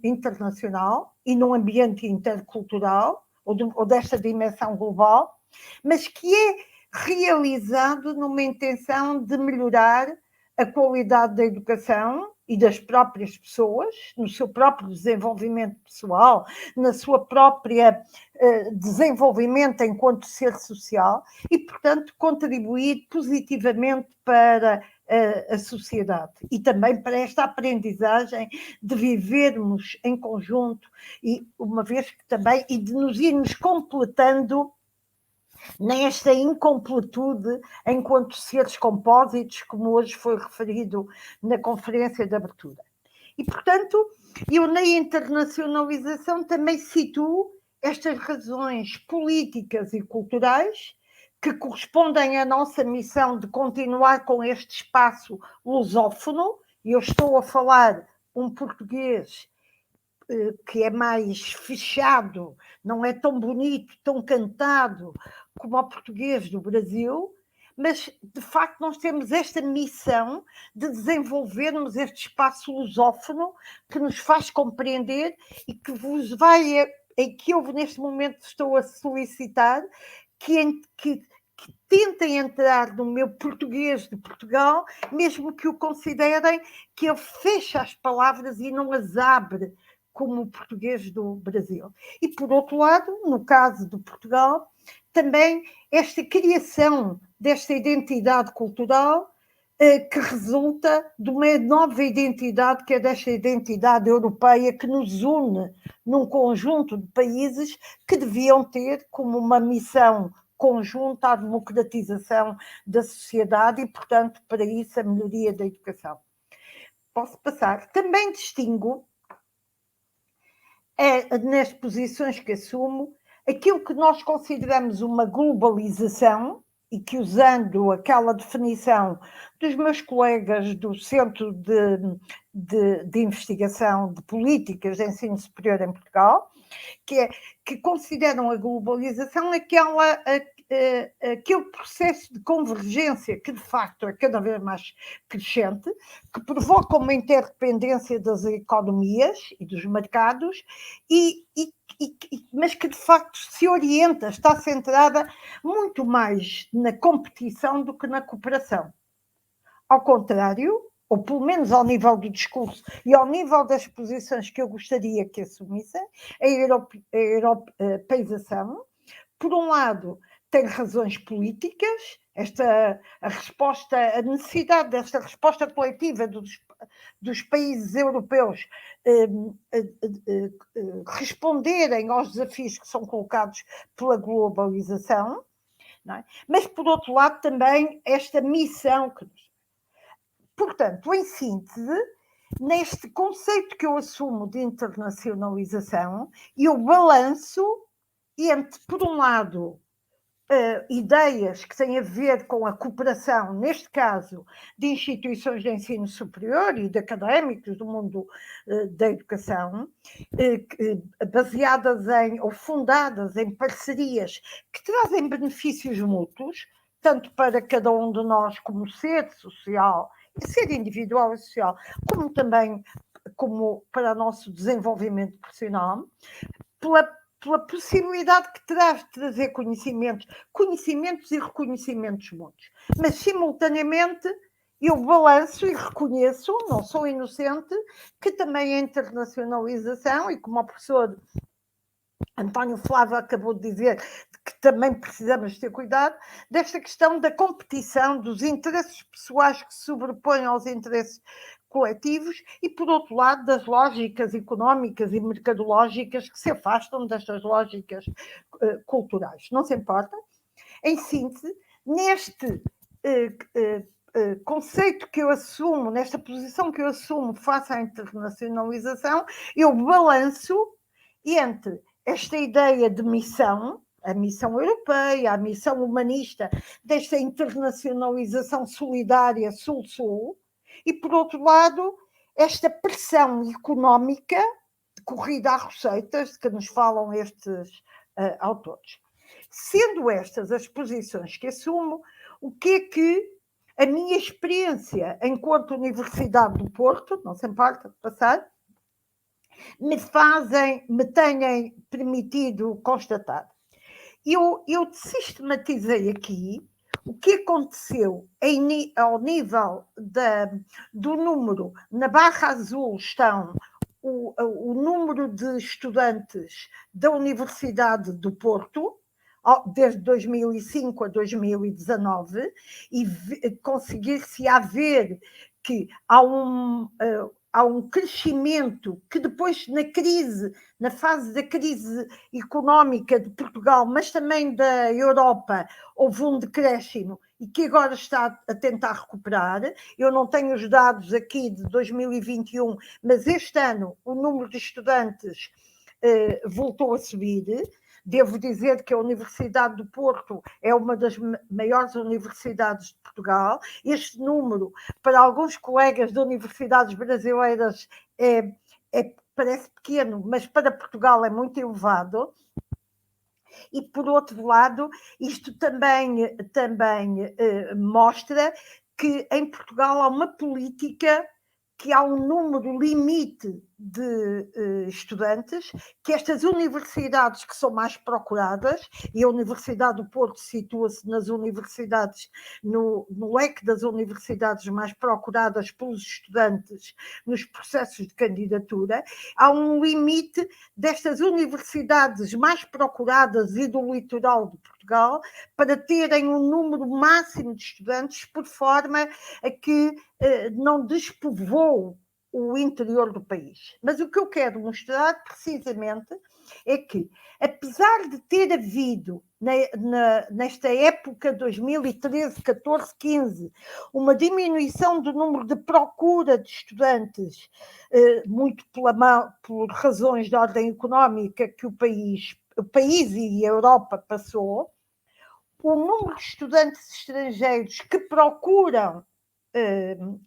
internacional e num ambiente intercultural, ou desta dimensão global, mas que é realizado numa intenção de melhorar a qualidade da educação e das próprias pessoas, no seu próprio desenvolvimento pessoal, na sua própria desenvolvimento enquanto ser social e, portanto, contribuir positivamente para a sociedade e também para esta aprendizagem de vivermos em conjunto e uma vez que também e de nos irmos completando nesta incompletude enquanto seres compósitos, como hoje foi referido na conferência de abertura. E, portanto, eu na internacionalização também situo estas razões políticas e culturais que correspondem à nossa missão de continuar com este espaço lusófono, e eu estou a falar um português que é mais fechado, não é tão bonito, tão cantado como o português do Brasil, mas de facto nós temos esta missão de desenvolvermos este espaço lusófono que nos faz compreender e que vos vai, que eu neste momento estou a solicitar que tentem entrar no meu português de Portugal, mesmo que o considerem que ele fecha as palavras e não as abre como o português do Brasil. E, por outro lado, no caso de Portugal, também esta criação desta identidade cultural que resulta de uma nova identidade, que é desta identidade europeia que nos une num conjunto de países que deviam ter como uma missão conjunta a democratização da sociedade e, portanto, para isso a melhoria da educação. Posso passar? Também distingo nas posições que assumo, aquilo que nós consideramos uma globalização, e que usando aquela definição dos meus colegas do Centro de Investigação de Políticas de Ensino Superior em Portugal, que consideram a globalização aquele processo de convergência que, de facto, é cada vez mais crescente, que provoca uma interdependência das economias e dos mercados, mas que, de facto, se orienta, está centrada muito mais na competição do que na cooperação. Ao contrário, ou pelo menos ao nível do discurso e ao nível das posições que eu gostaria que assumissem, a europeização, por um lado, tem razões políticas, a necessidade desta resposta coletiva dos países europeus responderem aos desafios que são colocados pela globalização, não é? Mas, por outro lado, também esta missão que nos... Portanto, em síntese, neste conceito que eu assumo de internacionalização, eu balanço entre, por um lado, ideias que têm a ver com a cooperação, neste caso, de instituições de ensino superior e de académicos do mundo da educação, baseadas ou fundadas em parcerias que trazem benefícios mútuos, tanto para cada um de nós como ser social, ser individual e social, como também como para o nosso desenvolvimento profissional, pela possibilidade que traz de trazer conhecimentos e reconhecimentos muitos. Mas, simultaneamente, eu balanço e reconheço, não sou inocente, que também a internacionalização, e como o professor António Flávio acabou de dizer, que também precisamos ter cuidado, desta questão da competição, dos interesses pessoais que se sobrepõem aos interesses coletivos e, por outro lado, das lógicas económicas e mercadológicas que se afastam destas lógicas culturais. Não se importa? Em síntese, neste conceito que eu assumo, nesta posição que eu assumo face à internacionalização, eu balanço entre esta ideia de missão, a missão europeia, a missão humanista, desta internacionalização solidária Sul-Sul, e, por outro lado, esta pressão económica de corrida às receitas de que nos falam estes autores. Sendo estas as posições que assumo, o que é que a minha experiência enquanto Universidade do Porto, não se importa passar, me tenham permitido constatar? Eu sistematizei aqui o que aconteceu ao nível do número. Na barra azul estão o número de estudantes da Universidade do Porto, desde 2005 a 2019, e conseguir-se a ver que há um crescimento que depois na fase da crise económica de Portugal, mas também da Europa, houve um decréscimo e que agora está a tentar recuperar. Eu não tenho os dados aqui de 2021, mas este ano o número de estudantes voltou a subir. Devo dizer que a Universidade do Porto é uma das maiores universidades de Portugal. Este número, para alguns colegas de universidades brasileiras, parece pequeno, mas para Portugal é muito elevado. E, por outro lado, isto também mostra que em Portugal há uma política, que há um número limite de estudantes, que estas universidades que são mais procuradas, e a Universidade do Porto situa-se nas universidades, no leque das universidades mais procuradas pelos estudantes nos processos de candidatura, há um limite destas universidades mais procuradas e do litoral de Portugal para terem um número máximo de estudantes, por forma a que não despovoou o interior do país. Mas o que eu quero mostrar precisamente é que, apesar de ter havido nesta época 2013, 14, 15, uma diminuição do número de procura de estudantes, muito por razões de ordem económica que o país e a Europa passou, o número de estudantes estrangeiros que procuram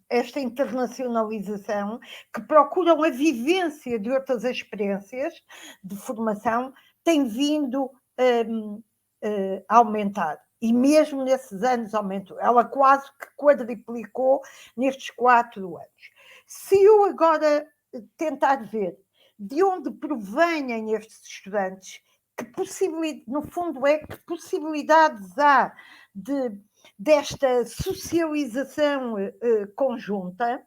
esta internacionalização, que procuram a vivência de outras experiências de formação, tem vindo a aumentar. E mesmo nesses anos aumentou. Ela quase que quadriplicou nestes 4 anos. Se eu agora tentar ver de onde provêm estes estudantes, no fundo que possibilidades há desta socialização conjunta,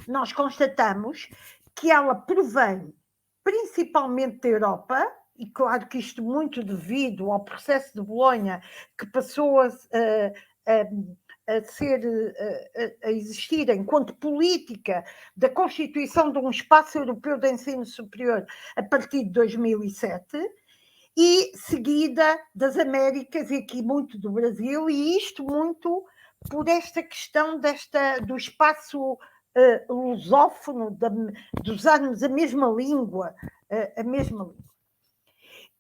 nós constatamos que ela provém principalmente da Europa, e claro que isto muito devido ao processo de Bolonha, que passou a existir enquanto política da constituição de um espaço europeu de ensino superior a partir de 2007, e seguida das Américas e aqui muito do Brasil, e isto muito por esta questão do espaço lusófono, de usarmos a mesma língua,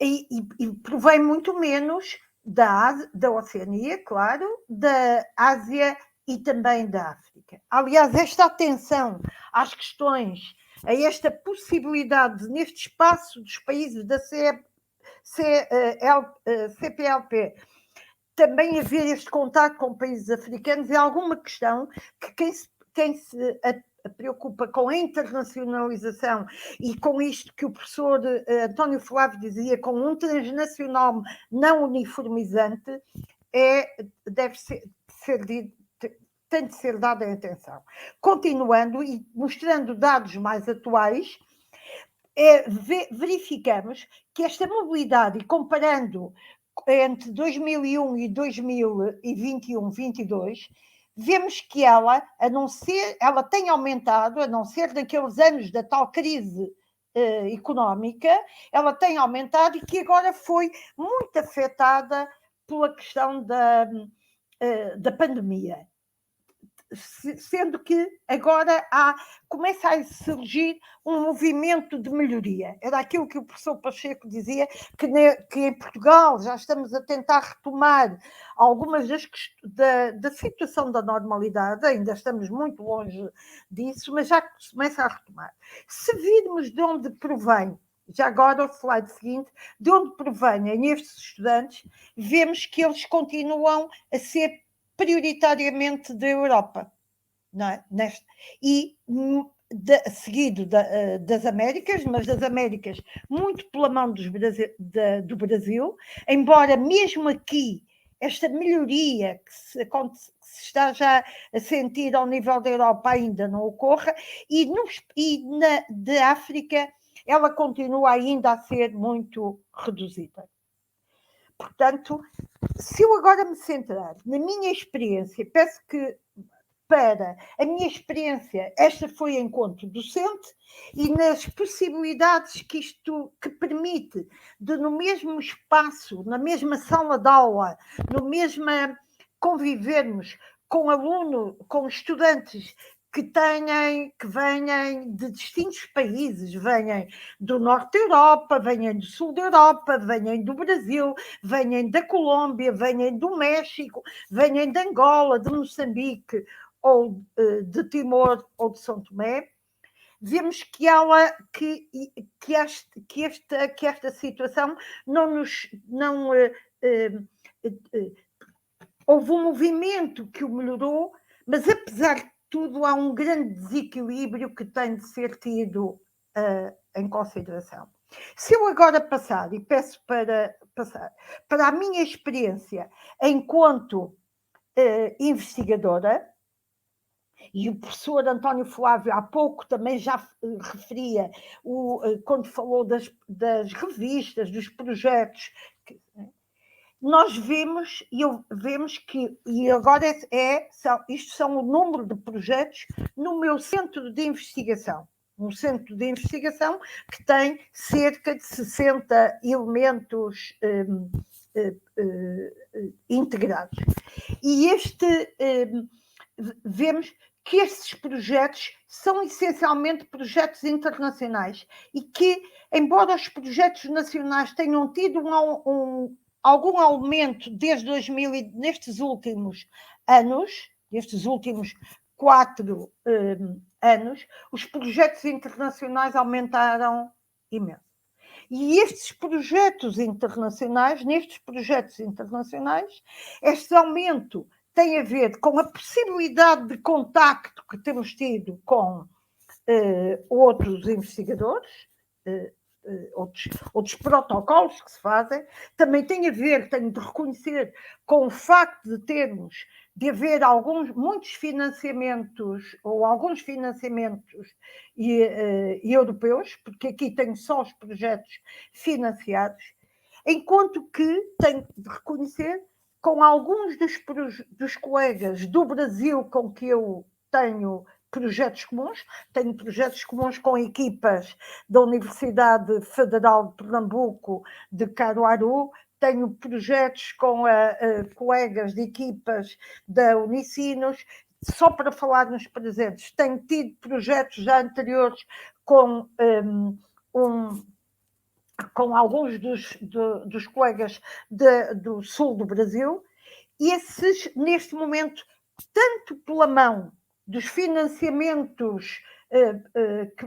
e provém muito menos da Oceania, claro, da Ásia e também da África. Aliás, esta atenção às questões, a esta possibilidade neste espaço dos países da CPLP, também haver este contato com países africanos, é alguma questão que quem se preocupa com a internacionalização e com isto que o professor António Flávio dizia, com um transnacional não uniformizante, tem de ser dada atenção. Continuando e mostrando dados mais atuais, verificamos que esta mobilidade, e comparando entre 2001 e 2021-22, vemos que ela tem aumentado, a não ser naqueles anos da tal crise económica, ela tem aumentado, e que agora foi muito afetada pela questão da pandemia. sendo que agora começa a surgir um movimento de melhoria. Era aquilo que o professor Pacheco dizia, que em Portugal já estamos a tentar retomar algumas da situação da normalidade, ainda estamos muito longe disso, mas já começa a retomar. Se virmos de onde provém, já agora o slide seguinte, de onde provêm estes estudantes, vemos que eles continuam a ser prioritariamente da Europa, não é? E seguido das Américas, mas das Américas muito pela mão do Brasil, embora mesmo aqui esta melhoria que se está já a sentir ao nível da Europa ainda não ocorra, e da África ela continua ainda a ser muito reduzida. Portanto, se eu agora me centrar na minha experiência, peço que para a minha experiência, esta foi enquanto docente, e nas possibilidades que isto que permite de no mesmo espaço, na mesma sala de aula, no mesmo convivermos com alunos, com estudantes que venham de distintos países, venham do norte da Europa, venham do sul da Europa, venham do Brasil, venham da Colômbia, venham do México, venham de Angola, de Moçambique, ou de Timor, ou de São Tomé, vemos que esta situação houve um movimento que o melhorou, mas apesar de tudo há um grande desequilíbrio que tem de ser tido em consideração. Se eu agora passar, e peço para passar para a minha experiência enquanto investigadora, e o professor António Flávio há pouco também já referia, quando falou das revistas, dos projetos, nós vemos que, e agora isto são o número de projetos no meu centro de investigação. Um centro de investigação que tem cerca de 60 elementos integrados. E vemos que estes projetos são essencialmente projetos internacionais e que, embora os projetos nacionais tenham tido algum aumento desde 2000, nestes últimos anos, nestes últimos 4 anos, os projetos internacionais aumentaram imenso. E nestes projetos internacionais, este aumento tem a ver com a possibilidade de contacto que temos tido com outros investigadores, outros protocolos que se fazem, também tem a ver, tenho de reconhecer, com o facto de haver muitos financiamentos, ou alguns financiamentos europeus, porque aqui tenho só os projetos financiados, enquanto que tenho de reconhecer com alguns dos colegas do Brasil com que eu tenho projetos comuns com equipas da Universidade Federal de Pernambuco, de Caruaru, tenho projetos com colegas de equipas da Unicinos, só para falar nos presentes, tenho tido projetos já anteriores com alguns dos colegas do sul do Brasil, e esses, neste momento, tanto pela mão dos financiamentos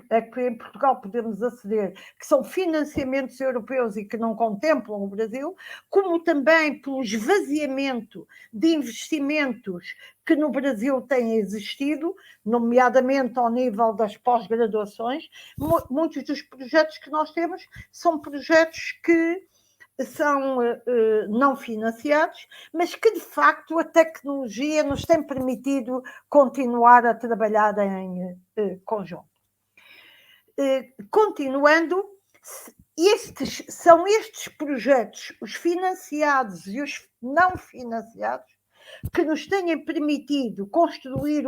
a que em Portugal podemos aceder, que são financiamentos europeus e que não contemplam o Brasil, como também pelo esvaziamento de investimentos que no Brasil têm existido, nomeadamente ao nível das pós-graduações. Muitos dos projetos que nós temos são projetos que são não financiados, mas que de facto a tecnologia nos tem permitido continuar a trabalhar em conjunto. Continuando, são estes projetos, os financiados e os não financiados, que nos têm permitido construir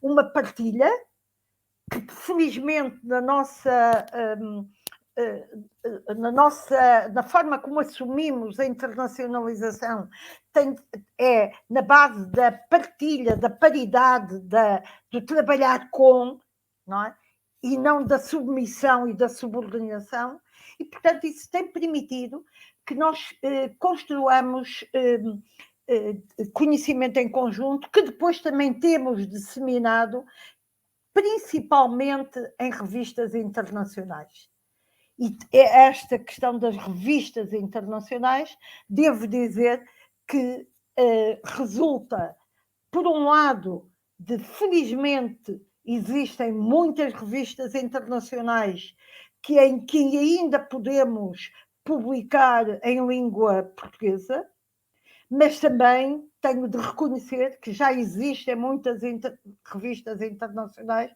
uma partilha que, felizmente, na nossa na forma como assumimos a internacionalização, é na base da partilha, da paridade, do trabalhar com, não é? E não da submissão e da subordinação, e, portanto, isso tem permitido que nós construamos conhecimento em conjunto, que depois também temos disseminado, principalmente em revistas internacionais. E esta questão das revistas internacionais, devo dizer que resulta, por um lado, de felizmente existem muitas revistas internacionais em que ainda podemos publicar em língua portuguesa, mas também tenho de reconhecer que já existem muitas revistas internacionais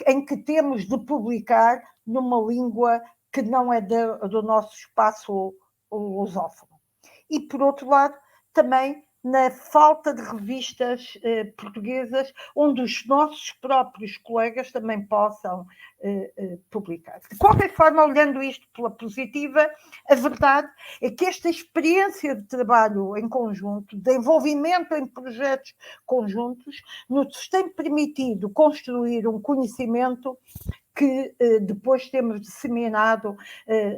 em que temos de publicar numa língua que não é do nosso espaço lusófono. E, por outro lado, também na falta de revistas portuguesas onde os nossos próprios colegas também possam publicar. De qualquer forma, olhando isto pela positiva, a verdade é que esta experiência de trabalho em conjunto, de envolvimento em projetos conjuntos, nos tem permitido construir um conhecimento que depois temos disseminado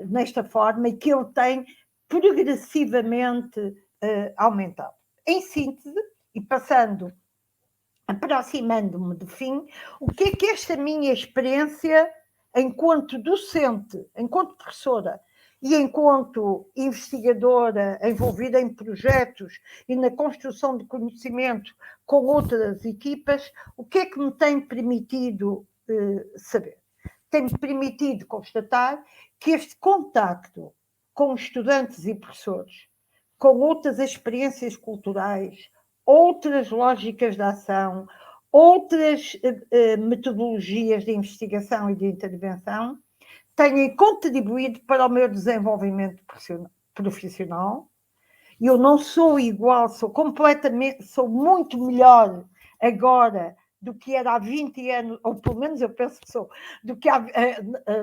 nesta forma e que ele tem progressivamente aumentado. Em síntese, e aproximando-me do fim, o que é que esta minha experiência enquanto docente, enquanto professora e enquanto investigadora envolvida em projetos e na construção de conhecimento com outras equipas, o que é que me tem permitido saber? Tem-me permitido constatar que este contacto com estudantes e professores, com outras experiências culturais, outras lógicas de ação, outras metodologias de investigação e de intervenção, têm contribuído para o meu desenvolvimento profissional. Eu não sou igual, sou muito melhor agora do que era há 20 anos, ou pelo menos eu penso que sou, do que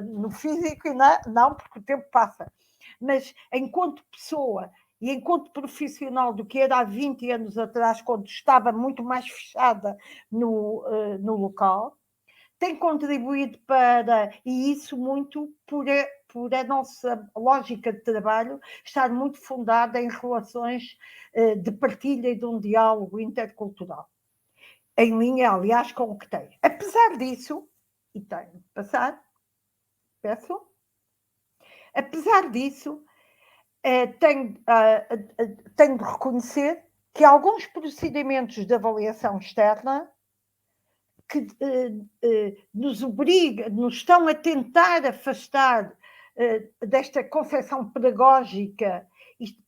no físico, não, porque o tempo passa, mas enquanto pessoa e enquanto profissional do que era há 20 anos atrás, quando estava muito mais fechada no local, tem contribuído para, e isso muito por a nossa lógica de trabalho estar muito fundada em relações de partilha e de um diálogo intercultural. Em linha, aliás, com o que tem. Apesar disso, e tenho de passar, peço, apesar disso, tenho de reconhecer que alguns procedimentos de avaliação externa que nos estão a tentar afastar desta concepção pedagógica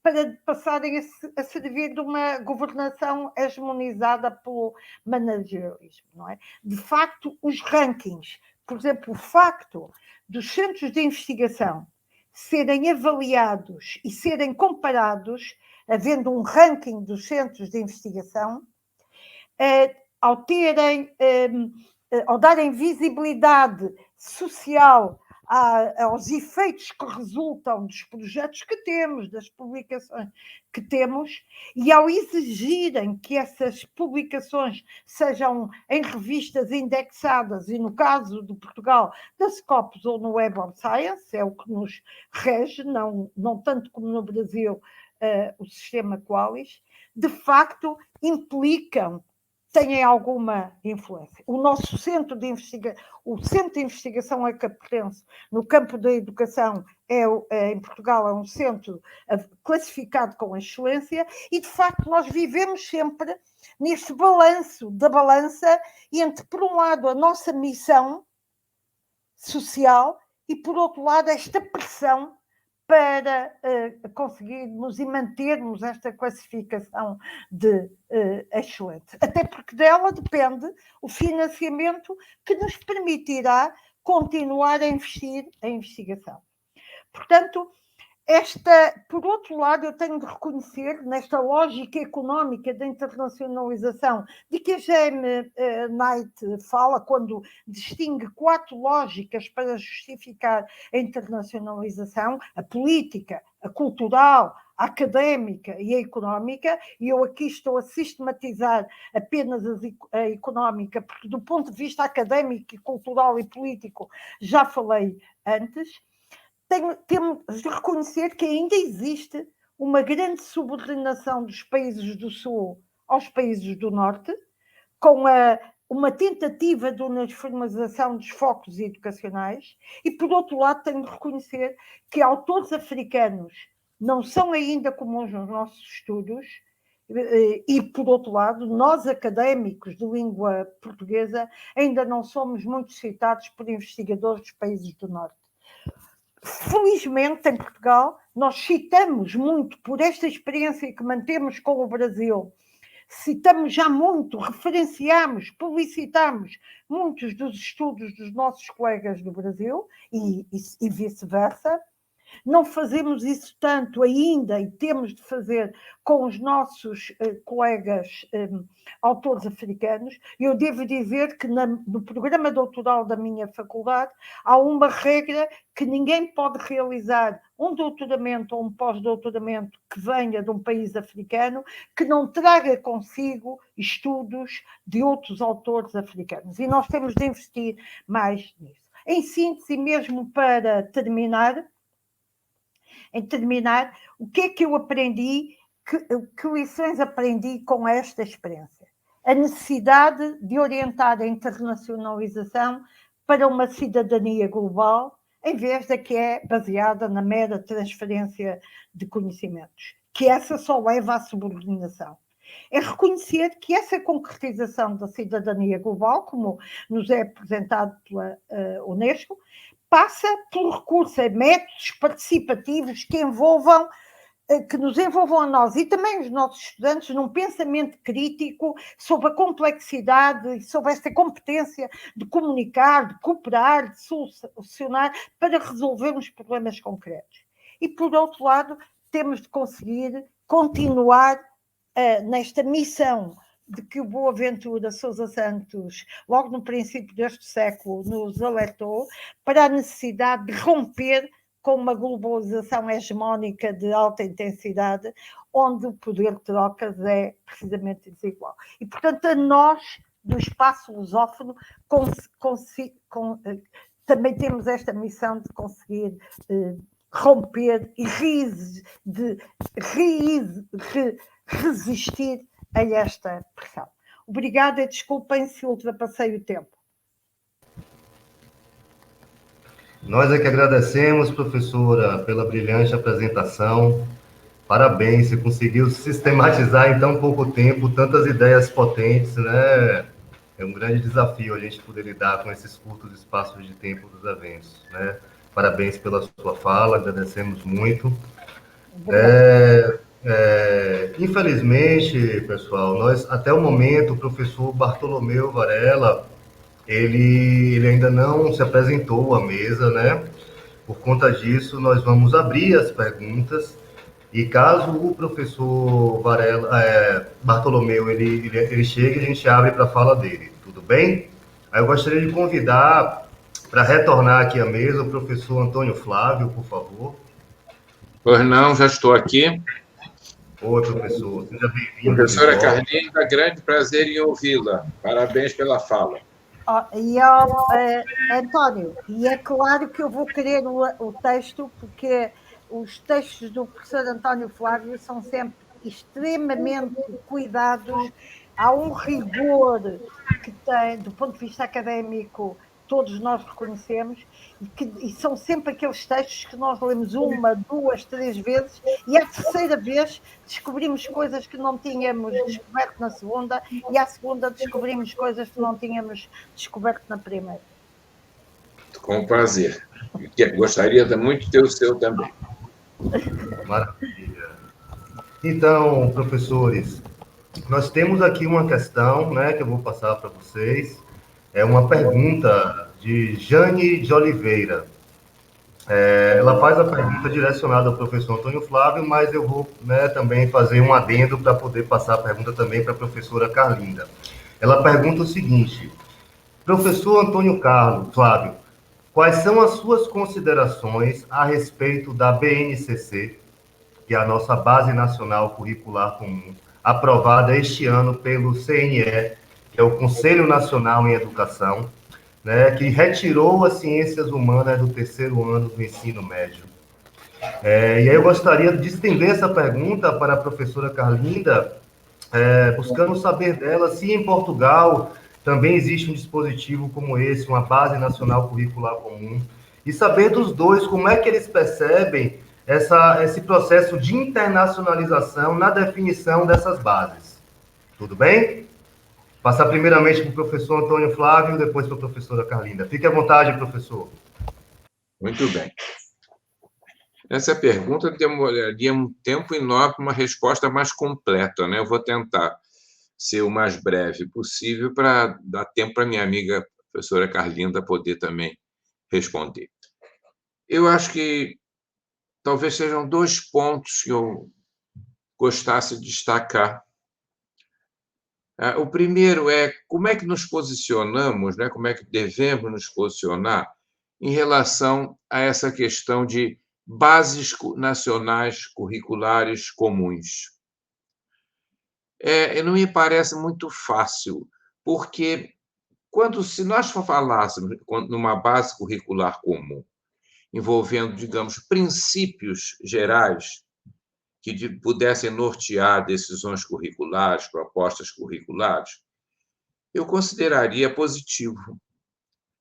para passarem a servir de uma governação hegemonizada pelo managerialismo, não é? De facto, os rankings, por exemplo, o facto dos centros de investigação serem avaliados e serem comparados, havendo um ranking dos centros de investigação, ao darem visibilidade social aos efeitos que resultam dos projetos que temos, das publicações que temos, e ao exigirem que essas publicações sejam em revistas indexadas, e no caso de Portugal, da Scopus ou no Web of Science, é o que nos rege, não tanto como no Brasil, o sistema Qualis, de facto implicam, têm alguma influência. O nosso centro de investigação a que pertence no campo da educação em Portugal é um centro classificado com excelência e, de facto, nós vivemos sempre neste balanço da balança entre, por um lado, a nossa missão social e, por outro lado, esta pressão para conseguirmos e mantermos esta classificação de excelente. Até porque dela depende o financiamento que nos permitirá continuar a investir em investigação. Portanto, Por outro lado, eu tenho de reconhecer, nesta lógica económica da internacionalização, de que a Jaime Knight fala quando distingue 4 lógicas para justificar a internacionalização: a política, a cultural, a académica e a económica, e eu aqui estou a sistematizar apenas a económica, porque do ponto de vista académico, cultural e político já falei antes. Temos de reconhecer que ainda existe uma grande subordinação dos países do Sul aos países do Norte, com uma tentativa de uniformização dos focos educacionais, e, por outro lado, tenho de reconhecer que autores africanos não são ainda comuns nos nossos estudos, e, por outro lado, nós, académicos de língua portuguesa, ainda não somos muito citados por investigadores dos países do Norte. Felizmente, em Portugal, nós citamos muito, por esta experiência que mantemos com o Brasil, citamos já muito, referenciamos, publicitamos muitos dos estudos dos nossos colegas do Brasil e vice-versa. Não fazemos isso tanto ainda, e temos de fazer com os nossos colegas autores africanos. Eu devo dizer que no programa doutoral da minha faculdade há uma regra que ninguém pode realizar um doutoramento ou um pós-doutoramento que venha de um país africano que não traga consigo estudos de outros autores africanos. E nós temos de investir mais nisso. Em síntese, mesmo para terminar, o que é que eu aprendi, que lições aprendi com esta experiência? A necessidade de orientar a internacionalização para uma cidadania global, em vez da que é baseada na mera transferência de conhecimentos, que essa só leva à subordinação. É reconhecer que essa concretização da cidadania global, como nos é apresentado pela Unesco, passa pelo recurso a métodos participativos que nos envolvam a nós e também os nossos estudantes num pensamento crítico sobre a complexidade e sobre esta competência de comunicar, de cooperar, de solucionar para resolvermos problemas concretos. E, por outro lado, temos de conseguir continuar nesta missão de que o Boaventura Sousa Santos, logo no princípio deste século, nos alertou para a necessidade de romper com uma globalização hegemónica de alta intensidade, onde o poder de trocas é precisamente desigual. E, portanto, a nós, do espaço lusófono, também temos esta missão de conseguir romper e resistir a esta pressão. Obrigada e desculpem se ultrapassei o tempo. Nós é que agradecemos, professora, pela brilhante apresentação. Parabéns, você conseguiu sistematizar em tão pouco tempo tantas ideias potentes, né? É um grande desafio a gente poder lidar com esses curtos espaços de tempo dos eventos, né? Parabéns pela sua fala, agradecemos muito. Infelizmente, pessoal, até o momento, o professor Bartolomeu Varela, ele ainda não se apresentou à mesa, né? Por conta disso, nós vamos abrir as perguntas e caso o professor Bartolomeu ele chegue, a gente abre para a fala dele, tudo bem? Aí eu gostaria de convidar para retornar aqui à mesa o professor Antônio Flávio, por favor. Pois não, já estou aqui. Oi, professor. Seja bem-vindo. Professora Carlinda, grande prazer em ouvi-la. Parabéns pela fala. António, e é claro que eu vou querer o texto, porque os textos do professor António Flávio são sempre extremamente cuidados, há um rigor que tem, do ponto de vista académico, todos nós reconhecemos, e são sempre aqueles textos que nós lemos 1, 2, 3 vezes, e à terceira vez descobrimos coisas que não tínhamos descoberto na segunda, e à segunda descobrimos coisas que não tínhamos descoberto na primeira. Com prazer. Gostaria muito de ter o seu também. Maravilha. Então, professores, nós temos aqui uma questão, né, que eu vou passar para vocês. É uma pergunta de Jane de Oliveira. Ela faz a pergunta direcionada ao professor Antônio Flávio, mas eu vou, né, também fazer um adendo para poder passar a pergunta também para a professora Carlinda. Ela pergunta o seguinte: professor Antônio Carlos, Flávio, quais são as suas considerações a respeito da BNCC, que é a nossa Base Nacional Curricular Comum, aprovada este ano pelo CNE, que é o Conselho Nacional em Educação, né, que retirou as ciências humanas do terceiro ano do ensino médio? E aí eu gostaria de estender essa pergunta para a professora Carlinda, buscando saber dela se em Portugal também existe um dispositivo como esse, uma Base Nacional Curricular Comum, e saber dos dois como é que eles percebem esse processo de internacionalização na definição dessas bases. Tudo bem? Passar primeiramente para o professor Antônio Flávio, depois para a professora Carlinda. Fique à vontade, professor. Muito bem. Essa pergunta demoraria um tempo enorme para uma resposta mais completa, né? Eu vou tentar ser o mais breve possível para dar tempo para minha amiga professora Carlinda poder também responder. Eu acho que talvez sejam 2 pontos que eu gostasse de destacar. O primeiro é como é que nos posicionamos, né? Como é que devemos nos posicionar em relação a essa questão de bases nacionais curriculares comuns. Não me parece muito fácil, porque se nós falássemos numa base curricular comum, envolvendo, digamos, princípios gerais que pudessem nortear decisões curriculares, propostas curriculares, eu consideraria positivo,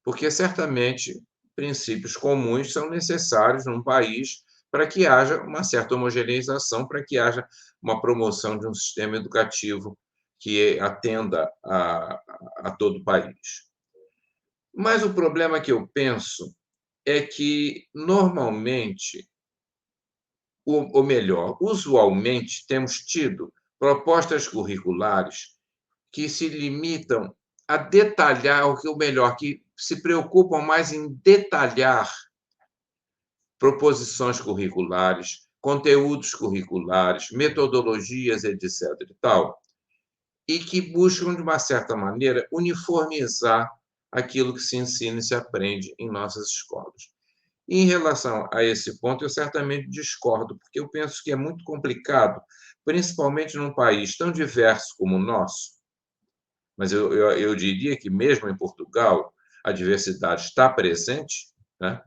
porque certamente princípios comuns são necessários num país para que haja uma certa homogeneização, para que haja uma promoção de um sistema educativo que atenda a todo o país. Mas o problema que eu penso é que, normalmente, ou melhor, usualmente, temos tido propostas curriculares que se limitam a detalhar, que se preocupam mais em detalhar proposições curriculares, conteúdos curriculares, metodologias, etc. e tal, e que buscam, de uma certa maneira, uniformizar aquilo que se ensina e se aprende em nossas escolas. E, em relação a esse ponto, eu certamente discordo, porque eu penso que é muito complicado, principalmente num país tão diverso como o nosso, mas eu diria que, mesmo em Portugal, a diversidade está presente, né?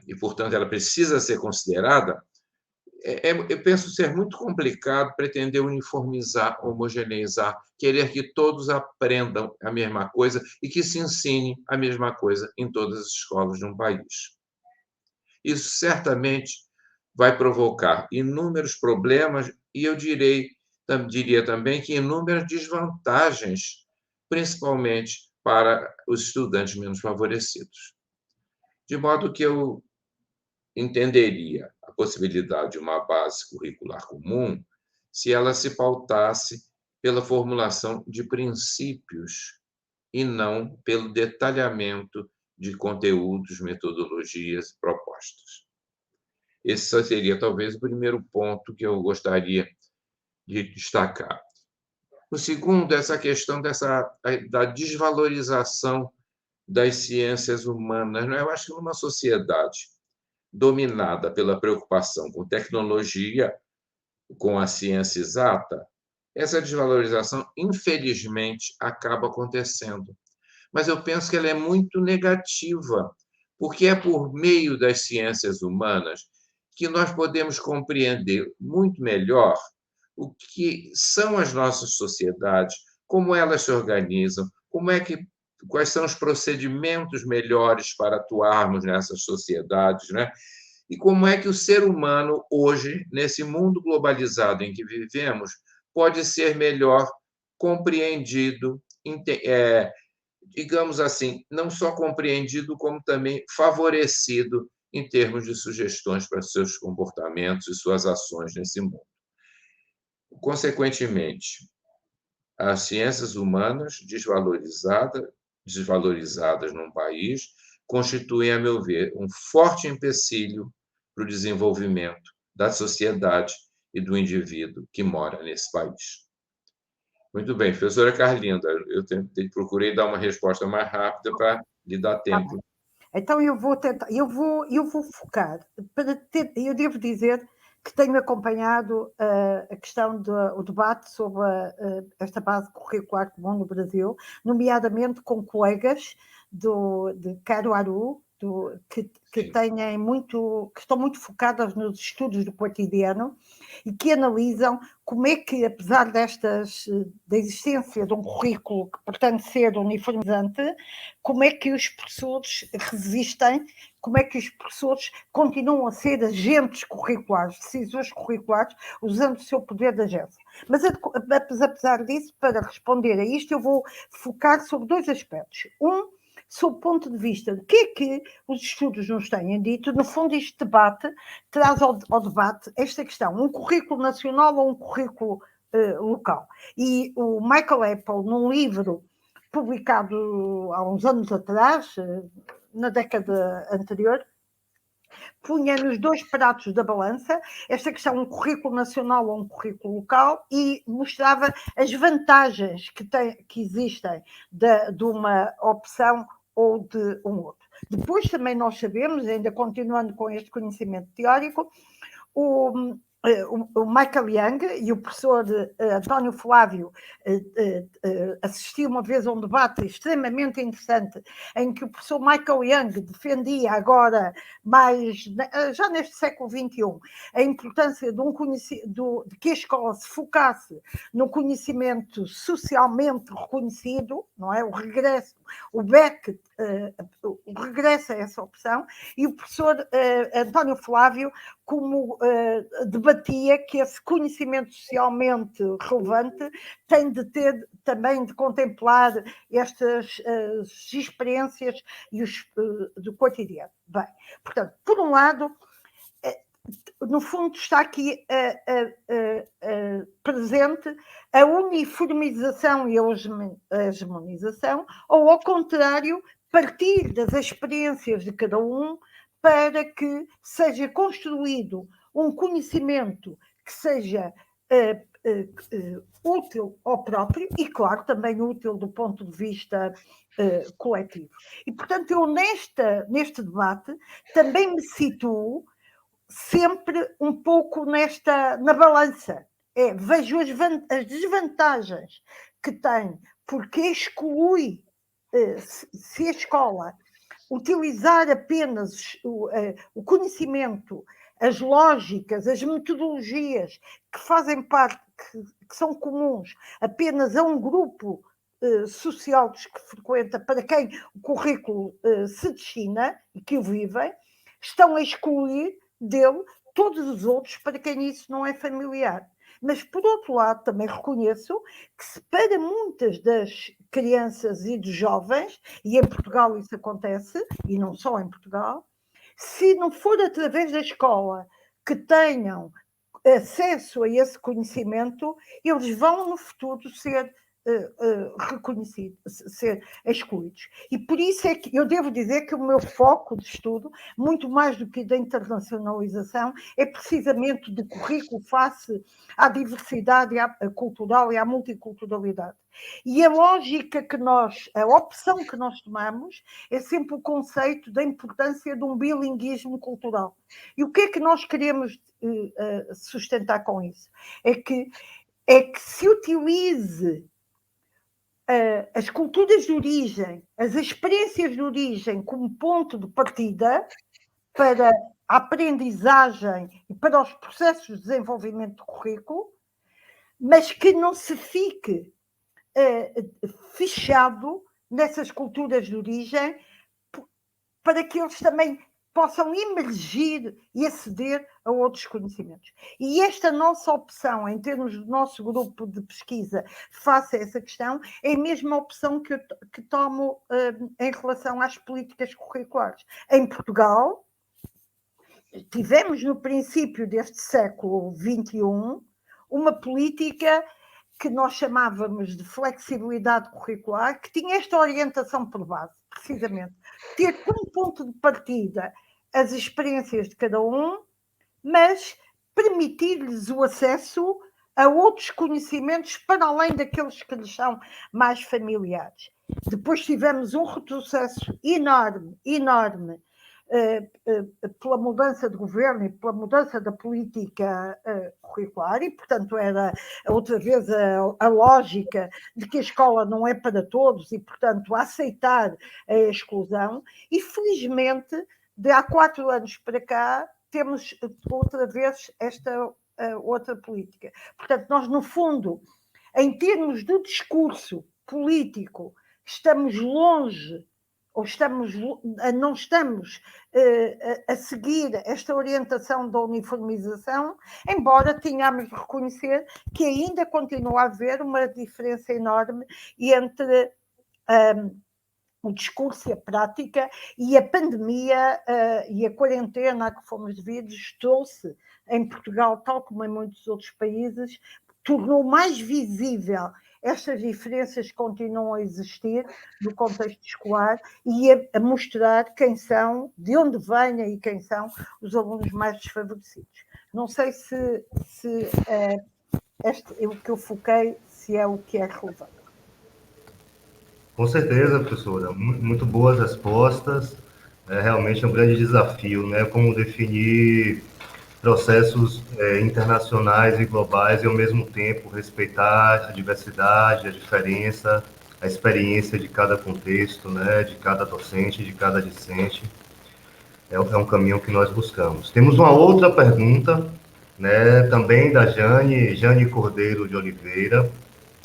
E, portanto, ela precisa ser considerada. Eu penso ser muito complicado pretender uniformizar, homogeneizar, querer que todos aprendam a mesma coisa e que se ensine a mesma coisa em todas as escolas de um país. Isso certamente vai provocar inúmeros problemas e eu diria também que inúmeras desvantagens, principalmente para os estudantes menos favorecidos. De modo que eu entenderia a possibilidade de uma base curricular comum se ela se pautasse pela formulação de princípios e não pelo detalhamento de conteúdos, metodologias e propostas. Esse seria, talvez, o primeiro ponto que eu gostaria de destacar. O segundo é essa questão da desvalorização das ciências humanas. Eu acho que numa sociedade dominada pela preocupação com tecnologia, com a ciência exata, essa desvalorização, infelizmente, acaba acontecendo. Mas eu penso que ela é muito negativa, porque é por meio das ciências humanas que nós podemos compreender muito melhor o que são as nossas sociedades, como elas se organizam, quais são os procedimentos melhores para atuarmos nessas sociedades, né? E como é que o ser humano, hoje, nesse mundo globalizado em que vivemos, pode ser melhor compreendido, digamos assim, não só compreendido, como também favorecido em termos de sugestões para seus comportamentos e suas ações nesse mundo. Consequentemente, as ciências humanas desvalorizadas num país constituem, a meu ver, um forte empecilho para o desenvolvimento da sociedade e do indivíduo que mora nesse país. Muito bem, professora Carlinda, procurei dar uma resposta mais rápida para lhe dar tempo. Então eu vou tentar, eu vou focar, eu devo dizer que tenho acompanhado a questão do debate sobre esta base curricular comum no Brasil, nomeadamente com colegas de Caruaru, que estão muito focadas nos estudos do cotidiano e que analisam como é que, apesar da existência de um currículo que pretende ser uniformizante, como é que os professores resistem, como é que os professores continuam a ser agentes curriculares, decisores curriculares, usando o seu poder de agência. Mas, apesar disso, para responder a isto, eu vou focar sobre dois aspectos. Sob o ponto de vista do que é que os estudos nos têm dito, no fundo este debate traz ao debate esta questão, um currículo nacional ou um currículo local. E o Michael Apple, num livro publicado há uns anos atrás, na década anterior, punha nos dois pratos da balança esta questão, um currículo nacional ou um currículo local, e mostrava as vantagens que existem de uma opção ou de um outro. Depois também nós sabemos, ainda continuando com este conhecimento teórico, o Michael Young e o professor António Flávio assisti uma vez a um debate extremamente interessante em que o professor Michael Young defendia agora, já neste século XXI, a importância de que a escola se focasse no conhecimento socialmente reconhecido, não é? O regresso a essa opção, e o professor António Flávio como debatia que esse conhecimento socialmente relevante tem de ter também de contemplar estas experiências do cotidiano. Bem, portanto, por um lado, no fundo está aqui presente a uniformização e a hegemonização, ou ao contrário, partir das experiências de cada um para que seja construído um conhecimento que seja útil ao próprio e, claro, também útil do ponto de vista coletivo. E, portanto, eu neste debate também me situo sempre um pouco na balança. Vejo as desvantagens que tem, porque exclui, se a escola utilizar apenas o conhecimento, as lógicas, as metodologias que fazem parte, que são comuns apenas a um grupo social que frequenta, para quem o currículo se destina e que o vivem, estão a excluir dele todos os outros para quem isso não é familiar. Mas, por outro lado, também reconheço que para muitas das crianças e dos jovens, e em Portugal isso acontece, e não só em Portugal, se não for através da escola que tenham acesso a esse conhecimento, eles vão no futuro ser reconhecidos, ser excluídos. E por isso é que eu devo dizer que o meu foco de estudo, muito mais do que da internacionalização, é precisamente de currículo face à diversidade cultural e à multiculturalidade. E a lógica a opção que nós tomamos é sempre o conceito da importância de um bilinguismo cultural. E o que é que nós queremos sustentar com isso? É que se utilize as culturas de origem, as experiências de origem como ponto de partida para a aprendizagem e para os processos de desenvolvimento do currículo, mas que não se fique fechado nessas culturas de origem, para que eles também possam emergir e aceder a outros conhecimentos. E esta nossa opção, em termos do nosso grupo de pesquisa, face a essa questão, é a mesma opção que tomo em relação às políticas curriculares. Em Portugal, tivemos no princípio deste século XXI uma política que nós chamávamos de flexibilidade curricular, que tinha esta orientação por base, precisamente. Ter como ponto de partida as experiências de cada um, mas permitir-lhes o acesso a outros conhecimentos para além daqueles que lhes são mais familiares. Depois tivemos um retrocesso enorme, pela mudança de governo e pela mudança da política curricular, e, portanto, era outra vez a lógica de que a escola não é para todos e, portanto, aceitar a exclusão. E, felizmente, de há 4 anos para cá, temos outra vez esta outra política. Portanto, nós, no fundo, em termos do discurso político, estamos longe, ou não estamos a seguir esta orientação da uniformização, embora tenhamos de reconhecer que ainda continua a haver uma diferença enorme entre o discurso e a prática, e a pandemia e a quarentena a que fomos devidos trouxe em Portugal, tal como em muitos outros países, tornou mais visível estas diferenças que continuam a existir no contexto escolar e a mostrar quem são, de onde venham e quem são os alunos mais desfavorecidos. Não sei se o que eu foquei, se é o que é relevante. Com certeza, professora. Muito boas respostas. Realmente é um grande desafio, né? Como definir processos internacionais e globais e, ao mesmo tempo, respeitar a diversidade, a diferença, a experiência de cada contexto, né? De cada docente, de cada discente. É um caminho que nós buscamos. Temos uma outra pergunta, né? Também da Jane Cordeiro de Oliveira.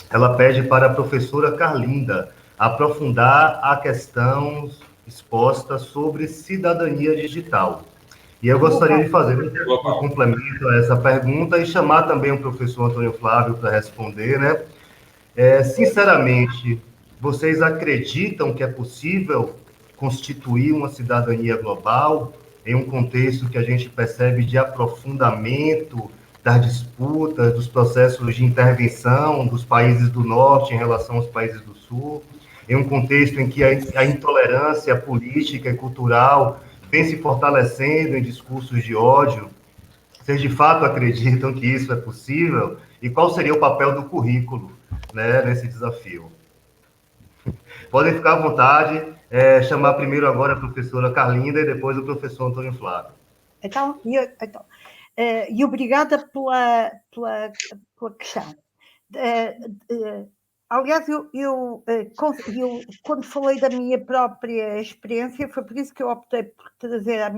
Ela pede para a professora Carlinda aprofundar a questão exposta sobre cidadania digital. E eu gostaria de fazer um complemento a essa pergunta e chamar também o professor Antônio Flávio para responder, né? Sinceramente, vocês acreditam que é possível constituir uma cidadania global em um contexto que a gente percebe de aprofundamento das disputas, dos processos de intervenção dos países do norte em relação aos países do sul, em um contexto em que a intolerância política e cultural vem se fortalecendo em discursos de ódio? Vocês de fato acreditam que isso é possível? E qual seria o papel do currículo, né, nesse desafio? Podem ficar à vontade, chamar primeiro agora a professora Carlinda e depois o professor Antônio Flávio. E obrigada pela questão. Aliás, eu quando falei da minha própria experiência, foi por isso que eu optei por trazer a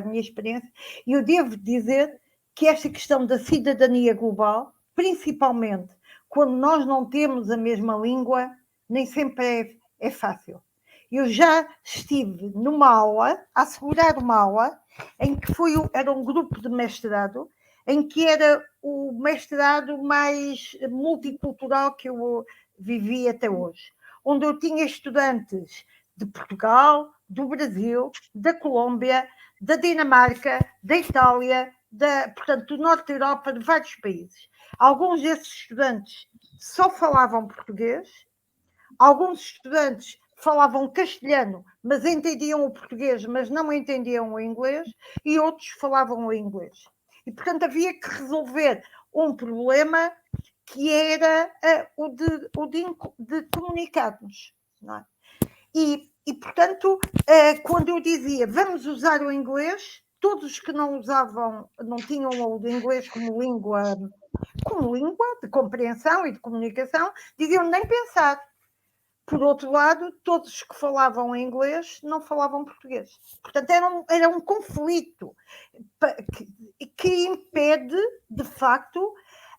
minha experiência, e eu devo dizer que esta questão da cidadania global, principalmente quando nós não temos a mesma língua, nem sempre é fácil. Eu já estive numa aula, a assegurar uma aula, em que era um grupo de mestrado, em que era o mestrado mais multicultural que eu vivi até hoje, onde eu tinha estudantes de Portugal, do Brasil, da Colômbia, da Dinamarca, da Itália, portanto, do Norte da Europa, de vários países. Alguns desses estudantes só falavam português, alguns estudantes falavam castelhano, mas entendiam o português, mas não entendiam o inglês, e outros falavam o inglês. E, portanto, havia que resolver um problema que era o de comunicarmos. Não é? E, portanto, quando eu dizia vamos usar o inglês, todos os que não tinham o inglês como língua de compreensão e de comunicação, diziam nem pensar. Por outro lado, todos os que falavam inglês não falavam português. Portanto, era um conflito que impede, de facto,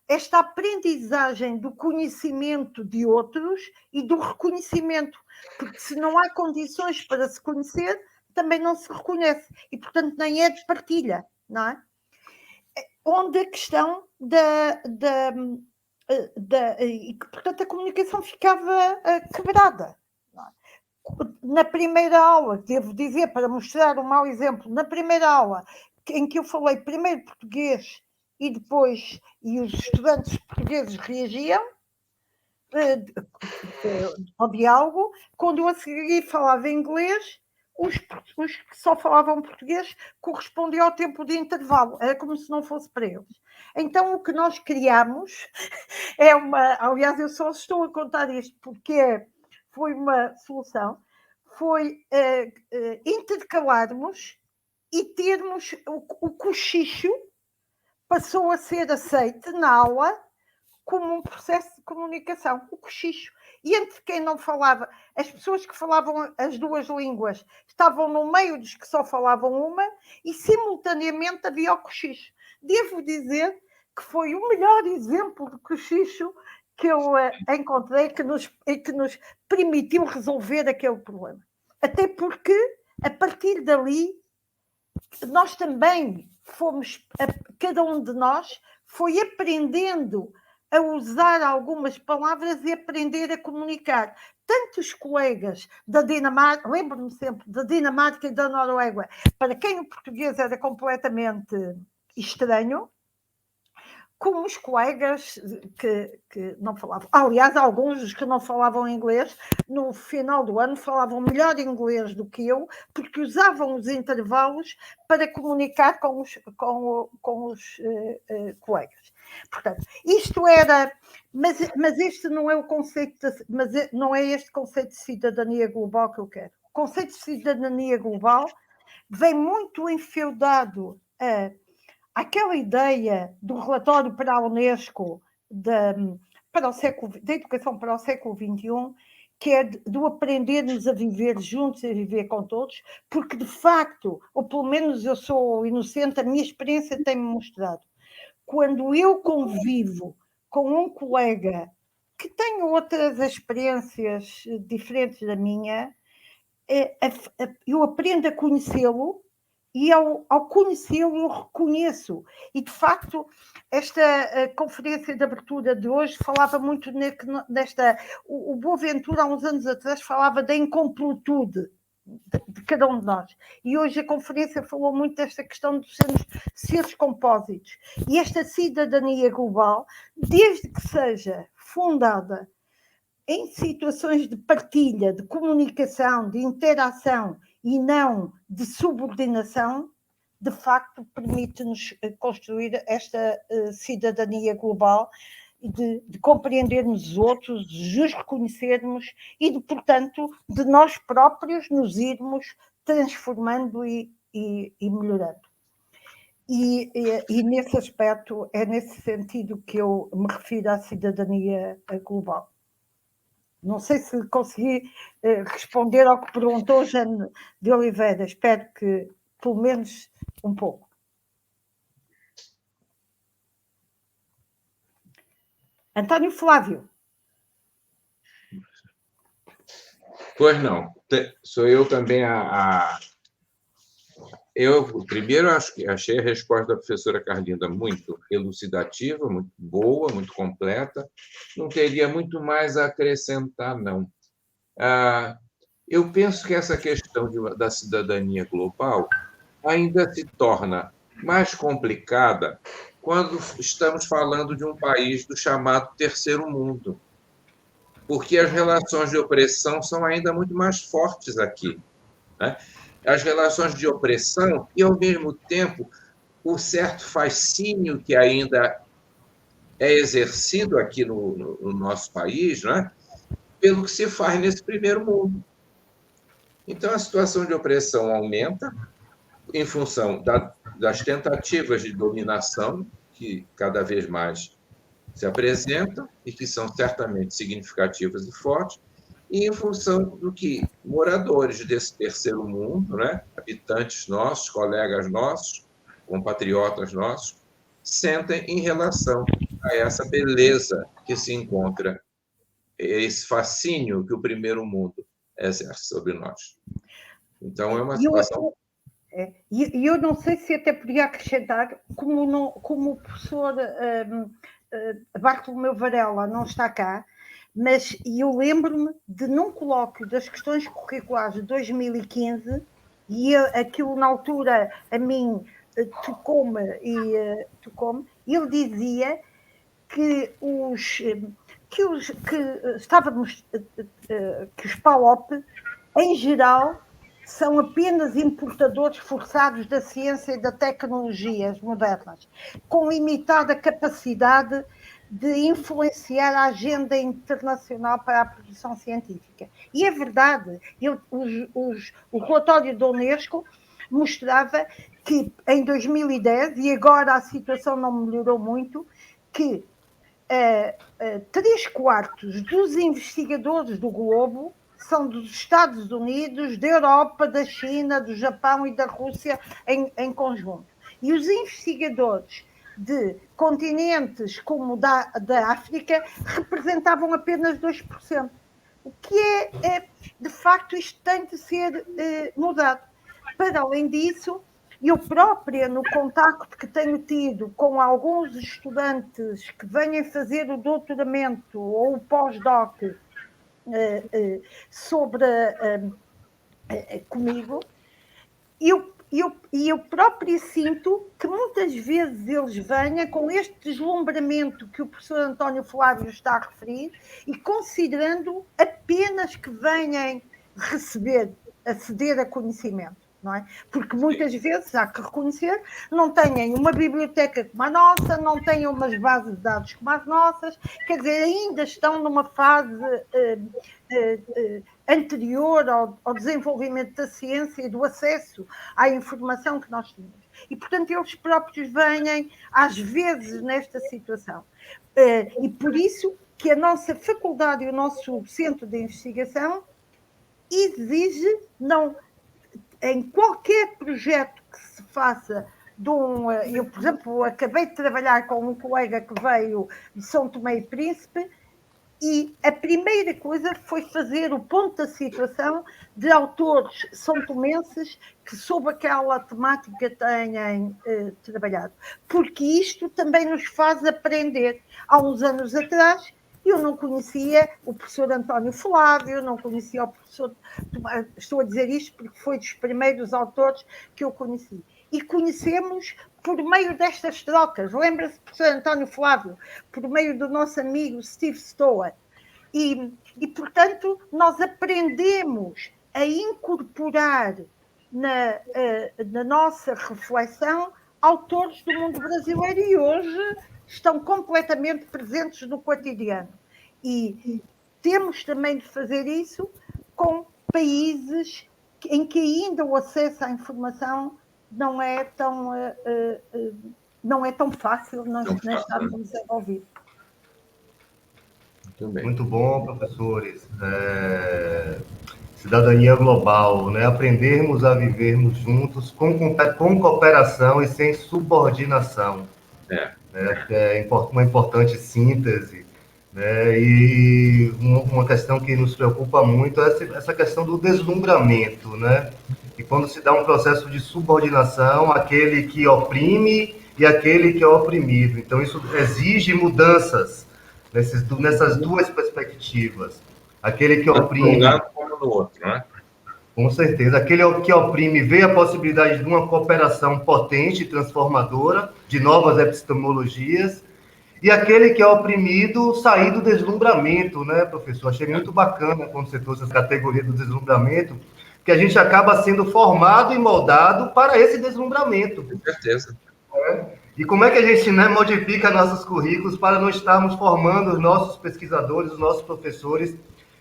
esta aprendizagem do conhecimento de outros e do reconhecimento. Porque se não há condições para se conhecer, também não se reconhece. E, portanto, nem é de partilha, não é? Onde a questão e que, portanto, a comunicação ficava quebrada. Na primeira aula, devo dizer, para mostrar um mau exemplo, na primeira aula, em que eu falei primeiro português e os estudantes portugueses reagiam, ao diálogo, quando eu a seguir falava inglês, os que só falavam português correspondiam ao tempo de intervalo, era como se não fosse para eles. Então, o que nós criamos é uma... Aliás, eu só estou a contar isto porque foi uma solução, foi intercalarmos e termos o cochicho passou a ser aceite na aula como um processo de comunicação, o cochicho. E entre quem não falava, as pessoas que falavam as duas línguas estavam no meio dos que só falavam uma e simultaneamente havia o cochicho. Devo dizer que foi o melhor exemplo de cochicho que eu encontrei que nos permitiu resolver aquele problema. Até porque, a partir dali, nós também fomos, cada um de nós foi aprendendo a usar algumas palavras e aprender a comunicar. Tanto os colegas da Dinamarca, lembro-me sempre da Dinamarca e da Noruega, para quem o português era completamente estranho, como os colegas que não falavam. Aliás, alguns dos que não falavam inglês, no final do ano, falavam melhor inglês do que eu, porque usavam os intervalos para comunicar com os colegas. Portanto, isto era... Mas este não é o conceito, não é este conceito de cidadania global que eu quero. O conceito de cidadania global vem muito enfeudado aquela ideia do relatório para a Unesco da educação para o século XXI, que é do aprendermos a viver juntos e a viver com todos, porque de facto, ou pelo menos eu sou inocente, a minha experiência tem-me mostrado, quando eu convivo com um colega que tem outras experiências diferentes da minha, eu aprendo a conhecê-lo e ao conhecê-lo eu reconheço. E, de facto, esta conferência de abertura de hoje falava muito desta... O Boaventura, há uns anos atrás, falava da incompletude de cada um de nós. E hoje a conferência falou muito desta questão de sermos seres compósitos. E esta cidadania global, desde que seja fundada em situações de partilha, de comunicação, de interação e não de subordinação, de facto permite-nos construir esta cidadania global de compreendermos os outros, de os reconhecermos e, portanto, de nós próprios nos irmos transformando e melhorando. E nesse aspecto, é nesse sentido que eu me refiro à cidadania global. Não sei se consegui responder ao que perguntou Jane de Oliveira. Espero que, pelo menos, um pouco. António Flávio. Pois não. Sou eu também Eu, primeiro, achei a resposta da professora Carlinda muito elucidativa, muito boa, muito completa. Não teria muito mais a acrescentar, não. Eu penso que essa questão da cidadania global ainda se torna mais complicada quando estamos falando de um país do chamado terceiro mundo, porque as relações de opressão são ainda muito mais fortes aqui, né? As relações de opressão e, ao mesmo tempo, o certo fascínio que ainda é exercido aqui no nosso país, né, pelo que se faz nesse primeiro mundo. Então, a situação de opressão aumenta em função das tentativas de dominação, que cada vez mais se apresentam e que são certamente significativas e fortes, e em função do que moradores desse terceiro mundo, né, habitantes nossos, colegas nossos, compatriotas nossos, sentem em relação a essa beleza que se encontra, esse fascínio que o primeiro mundo exerce sobre nós. Então, é uma situação... E eu não sei se até podia acrescentar, como o professor Bartolomeu Varela não está cá, mas eu lembro-me de num colóquio das questões curriculares de 2015, e aquilo na altura a mim tocou-me, ele dizia que que os PAOP, em geral, são apenas importadores forçados da ciência e da tecnologias modernas, com limitada capacidade de influenciar a agenda internacional para a produção científica. E é verdade, o relatório da Unesco mostrava que em 2010, e agora a situação não melhorou muito, que 3/4 dos investigadores do globo são dos Estados Unidos, da Europa, da China, do Japão e da Rússia em conjunto. E os investigadores de continentes como da África representavam apenas 2%. O que de facto, isto tem de ser mudado. Para além disso, eu própria, no contacto que tenho tido com alguns estudantes que venham fazer o doutoramento ou o pós-doc comigo, eu própria sinto que muitas vezes eles venham com este deslumbramento que o professor António Flávio está a referir e considerando apenas que venham aceder a conhecimento. Não é? Porque muitas vezes, há que reconhecer, não têm uma biblioteca como a nossa, não têm umas bases de dados como as nossas, quer dizer, ainda estão numa fase anterior ao desenvolvimento da ciência e do acesso à informação que nós tínhamos. E, portanto, eles próprios vêm, às vezes, nesta situação. E por isso que a nossa faculdade e o nosso centro de investigação exige, em qualquer projeto que se faça, eu, por exemplo, acabei de trabalhar com um colega que veio de São Tomé e Príncipe, e a primeira coisa foi fazer o ponto da situação de autores são-tomenses que sobre aquela temática tenham trabalhado. Porque isto também nos faz aprender. Há uns anos atrás, eu não conhecia o professor António Flávio, não conhecia o professor... Estou a dizer isto porque foi dos primeiros autores que eu conheci. E conhecemos por meio destas trocas. Lembra-se do professor António Flávio, por meio do nosso amigo Steve Stoa. E, portanto, nós aprendemos a incorporar na nossa reflexão autores do mundo brasileiro e hoje estão completamente presentes no cotidiano. E temos também de fazer isso com países em que ainda o acesso à informação não é tão fácil, não está tão desenvolvido. Muito bom, professores. Cidadania global, né? Aprendermos a vivermos juntos com cooperação e sem subordinação. É uma importante síntese, né? E uma questão que nos preocupa muito é essa questão do deslumbramento, né? E quando se dá um processo de subordinação, aquele que oprime e aquele que é oprimido. Então, isso exige mudanças nessas duas perspectivas. Aquele que oprime... como no outro, né? Com certeza. Aquele que oprime vê a possibilidade de uma cooperação potente e transformadora, de novas epistemologias, e aquele que é oprimido sair do deslumbramento, né, professor? Achei muito bacana quando você trouxe essa categoria do deslumbramento, que a gente acaba sendo formado e moldado para esse deslumbramento. Com certeza. E como é que a gente, né, modifica nossos currículos para não estarmos formando os nossos pesquisadores, os nossos professores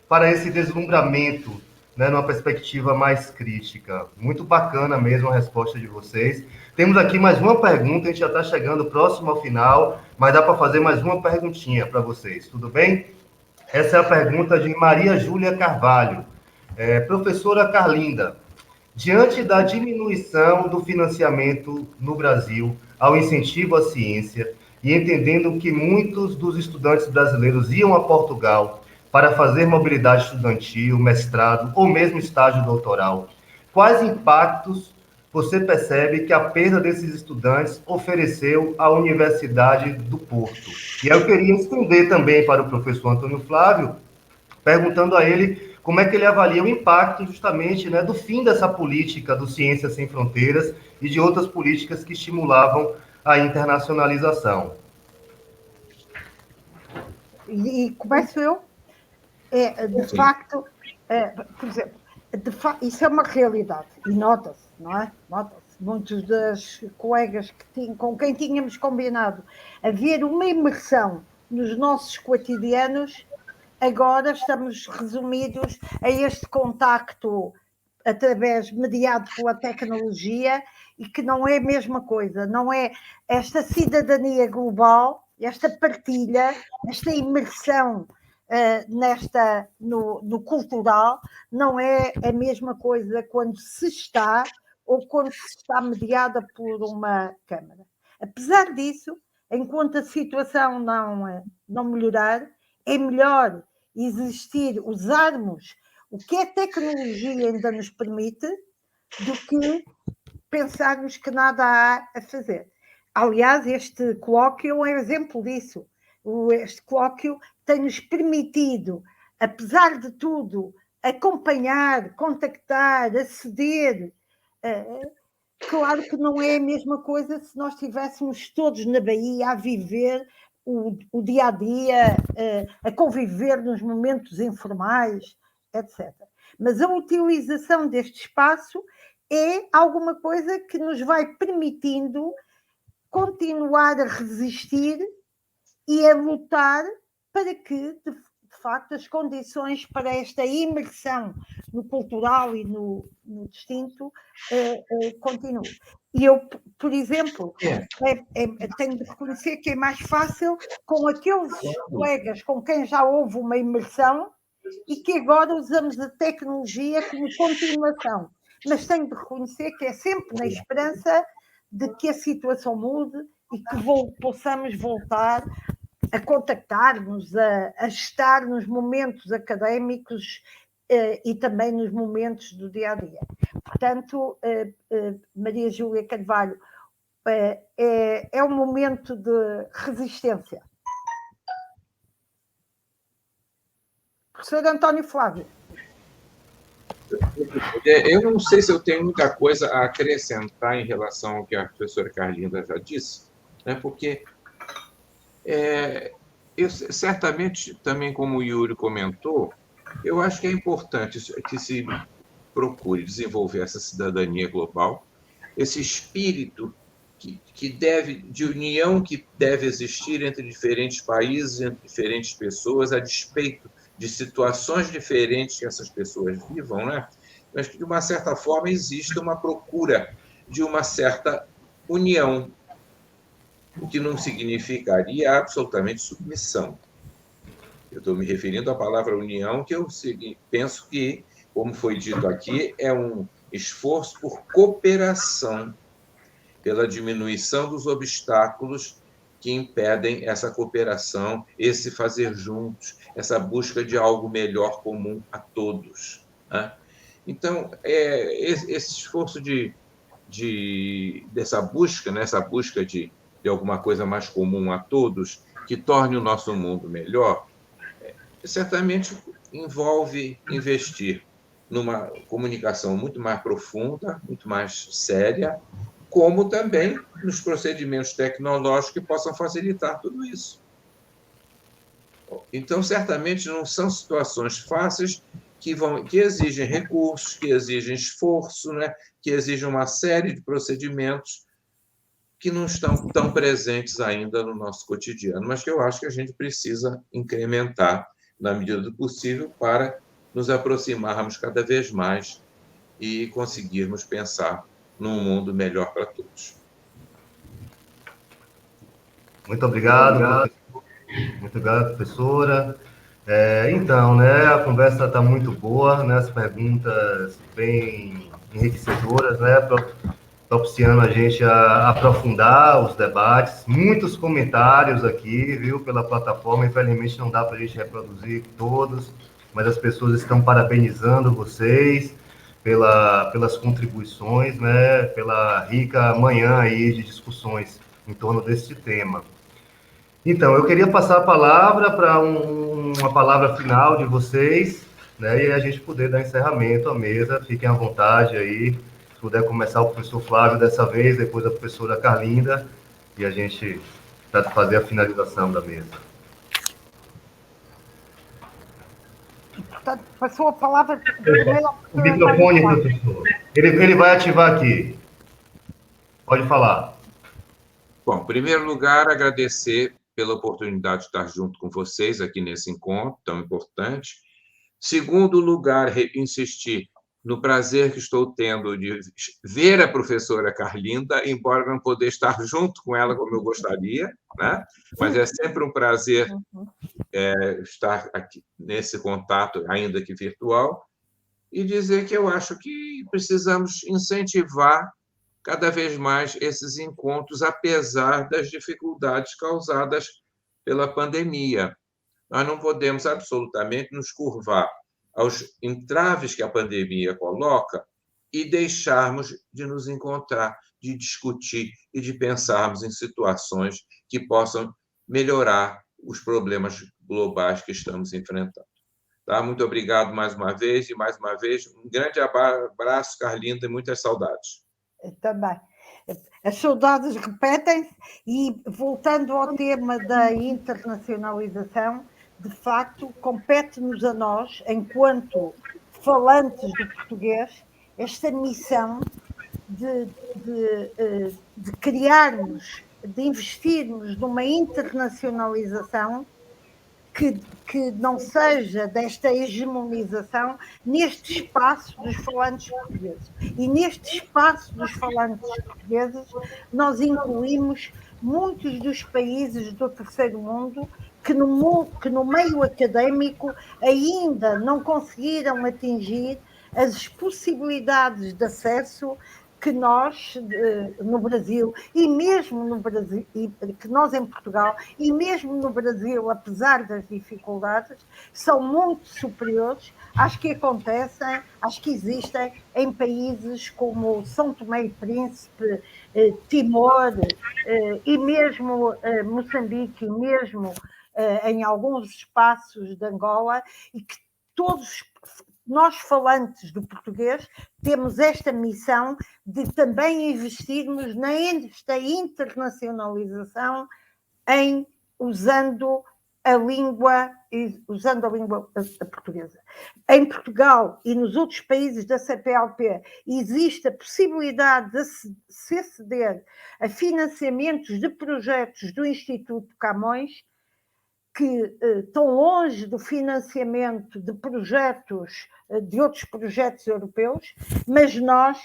para esse deslumbramento, né, numa perspectiva mais crítica? Muito bacana mesmo a resposta de vocês. Temos aqui mais uma pergunta, a gente já está chegando próximo ao final, mas dá para fazer mais uma perguntinha para vocês, tudo bem? Essa é a pergunta de Maria Júlia Carvalho. Professora Carlinda, diante da diminuição do financiamento no Brasil ao incentivo à ciência e entendendo que muitos dos estudantes brasileiros iam a Portugal para fazer mobilidade estudantil, mestrado ou mesmo estágio doutoral, quais impactos você percebe que a perda desses estudantes ofereceu à Universidade do Porto? E aí eu queria estender também para o professor Antônio Flávio, perguntando a ele como é que ele avalia o impacto justamente, né, do fim dessa política do Ciências Sem Fronteiras e de outras políticas que estimulavam a internacionalização. e começo eu, de Sim. facto, por exemplo, isso é uma realidade, e nota-se, não é? Nota-se. Muitos dos colegas com quem tínhamos combinado haver uma imersão nos nossos cotidianos, agora estamos resumidos a este contacto mediado pela tecnologia, e que não é a mesma coisa, não é esta cidadania global, esta partilha, esta imersão no cultural, não é a mesma coisa quando se está ou quando se está mediada por uma Câmara. Apesar disso, enquanto a situação não melhorar, é melhor usarmos o que a tecnologia ainda nos permite, do que pensarmos que nada há a fazer. Aliás, este colóquio é um exemplo disso. Este colóquio tem-nos permitido, apesar de tudo, acompanhar, contactar, aceder. Claro que não é a mesma coisa se nós estivéssemos todos na Bahia a viver o dia a dia, a conviver nos momentos informais, etc. Mas a utilização deste espaço é alguma coisa que nos vai permitindo continuar a resistir e a lutar para que, de facto, as condições para esta imersão no cultural e no distinto continuem. E eu, por exemplo, tenho de reconhecer que é mais fácil com aqueles colegas com quem já houve uma imersão e que agora usamos a tecnologia como continuação. Mas tenho de reconhecer que é sempre na esperança de que a situação mude e que possamos voltar a contactar-nos, a estar nos momentos académicos e também nos momentos do dia-a-dia. Portanto, Maria Júlia Carvalho, é um momento de resistência. Professor António Flávio. Eu não sei se eu tenho muita coisa a acrescentar em relação ao que a professora Carlinda já disse, né? Porque eu, certamente, também como o Yuri comentou, eu acho que é importante que se procure desenvolver essa cidadania global, esse espírito de união que deve existir entre diferentes países, entre diferentes pessoas, a despeito de situações diferentes que essas pessoas vivam, né? Mas que, de uma certa forma, existe uma procura de uma certa união, o que não significaria absolutamente submissão. Eu estou me referindo à palavra união, que eu penso que, como foi dito aqui, é um esforço por cooperação, pela diminuição dos obstáculos que impedem essa cooperação, esse fazer juntos, essa busca de algo melhor comum a todos, né? Então, esse esforço dessa busca, né, essa busca de alguma coisa mais comum a todos, que torne o nosso mundo melhor, certamente envolve investir numa comunicação muito mais profunda, muito mais séria, como também nos procedimentos tecnológicos que possam facilitar tudo isso. Então, certamente, não são situações fáceis que exigem recursos, que exigem esforço, né? Que exigem uma série de procedimentos que não estão tão presentes ainda no nosso cotidiano, mas que eu acho que a gente precisa incrementar na medida do possível para nos aproximarmos cada vez mais e conseguirmos pensar num mundo melhor para todos. Muito obrigado. Muito obrigado, professora. Então, né, a conversa está muito boa, né, as perguntas bem enriquecedoras, né, propiciando a gente a aprofundar os debates, muitos comentários aqui, viu, pela plataforma, infelizmente não dá para a gente reproduzir todos, mas as pessoas estão parabenizando vocês pelas contribuições, né, pela rica manhã aí de discussões em torno deste tema. Então, eu queria passar a palavra para uma palavra final de vocês, né, e a gente poder dar encerramento à mesa. Fiquem à vontade aí. Se puder começar o professor Flávio dessa vez, depois a professora Carlinda, e a gente fazer a finalização da mesa. Portanto, passou a palavra primeiro ao O professor António microfone, Costa. professor. Ele vai ativar aqui. Pode falar. Bom, em primeiro lugar, agradecer pela oportunidade de estar junto com vocês aqui nesse encontro tão importante. Segundo lugar, insistir no prazer que estou tendo de ver a professora Carlinda, embora não poder estar junto com ela como eu gostaria, né? Mas é sempre um prazer estar aqui nesse contato, ainda que virtual, e dizer que eu acho que precisamos incentivar cada vez mais esses encontros, apesar das dificuldades causadas pela pandemia. Nós não podemos absolutamente nos curvar aos entraves que a pandemia coloca e deixarmos de nos encontrar, de discutir e de pensarmos em situações que possam melhorar os problemas globais que estamos enfrentando. Tá? Muito obrigado mais uma vez, um grande abraço, Carlinda, e muitas saudades. Também. As saudades repetem-se e, voltando ao tema da internacionalização, de facto, compete-nos a nós, enquanto falantes do português, esta missão de criarmos, de investirmos numa internacionalização que não seja desta hegemonização neste espaço dos falantes portugueses. E neste espaço dos falantes portugueses nós incluímos muitos dos países do terceiro mundo que no meio académico ainda não conseguiram atingir as possibilidades de acesso que nós no Brasil, e mesmo no Brasil, que nós em Portugal, e mesmo no Brasil, apesar das dificuldades, são muito superiores às que acontecem, às que existem em países como São Tomé e Príncipe, Timor, e mesmo Moçambique, e mesmo em alguns espaços de Angola, e que todos nós, falantes do português, temos esta missão de também investirmos nesta internacionalização usando a língua portuguesa. Em Portugal e nos outros países da CPLP existe a possibilidade de se aceder a financiamentos de projetos do Instituto Camões, que estão longe do financiamento de projetos, de outros projetos europeus, mas nós,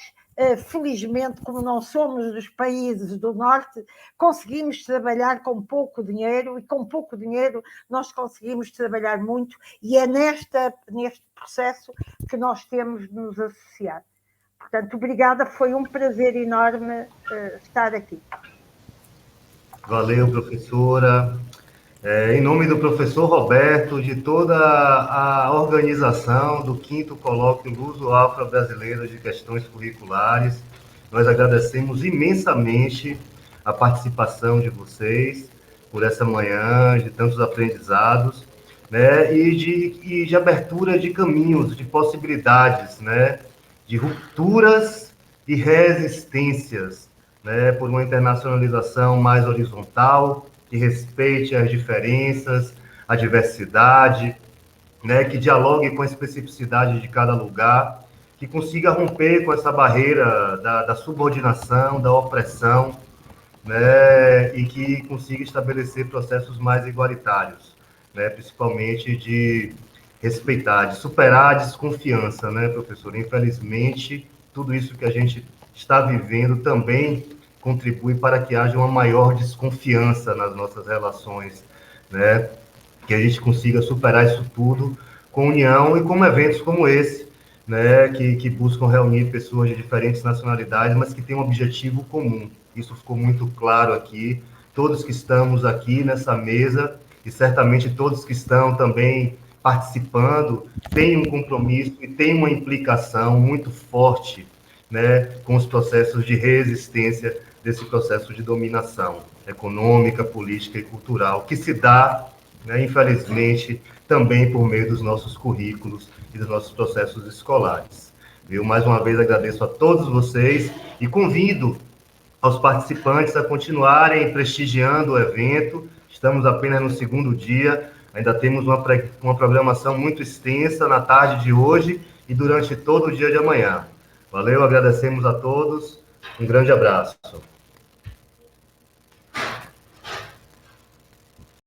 felizmente, como não somos dos países do Norte, conseguimos trabalhar com pouco dinheiro, e com pouco dinheiro nós conseguimos trabalhar muito, e é neste processo que nós temos de nos associar. Portanto, obrigada, foi um prazer enorme estar aqui. Valeu, professora. Em nome do professor Roberto, de toda a organização do 5º Colóquio Luso-Afro-Brasileiro de Questões Curriculares, nós agradecemos imensamente a participação de vocês por essa manhã, de tantos aprendizados, né, e de abertura de caminhos, de possibilidades, né, de rupturas e resistências, né, por uma internacionalização mais horizontal, que respeite as diferenças, a diversidade, né, que dialogue com a especificidade de cada lugar, que consiga romper com essa barreira da subordinação, da opressão, né, e que consiga estabelecer processos mais igualitários, né, principalmente de respeitar, de superar a desconfiança, né, professor? Infelizmente, tudo isso que a gente está vivendo também contribui para que haja uma maior desconfiança nas nossas relações, né? Que a gente consiga superar isso tudo com união e com eventos como esse, né? Que buscam reunir pessoas de diferentes nacionalidades, mas que têm um objetivo comum. Isso ficou muito claro aqui. Todos que estamos aqui nessa mesa, e certamente todos que estão também participando, têm um compromisso e têm uma implicação muito forte, né, com os processos de resistência desse processo de dominação econômica, política e cultural, que se dá, né, infelizmente, também por meio dos nossos currículos e dos nossos processos escolares. Eu, mais uma vez, agradeço a todos vocês e convido aos participantes a continuarem prestigiando o evento. Estamos apenas no 2º dia, Ainda temos uma programação muito extensa na tarde de hoje e durante todo o dia de amanhã. Valeu, agradecemos a todos. Um grande abraço.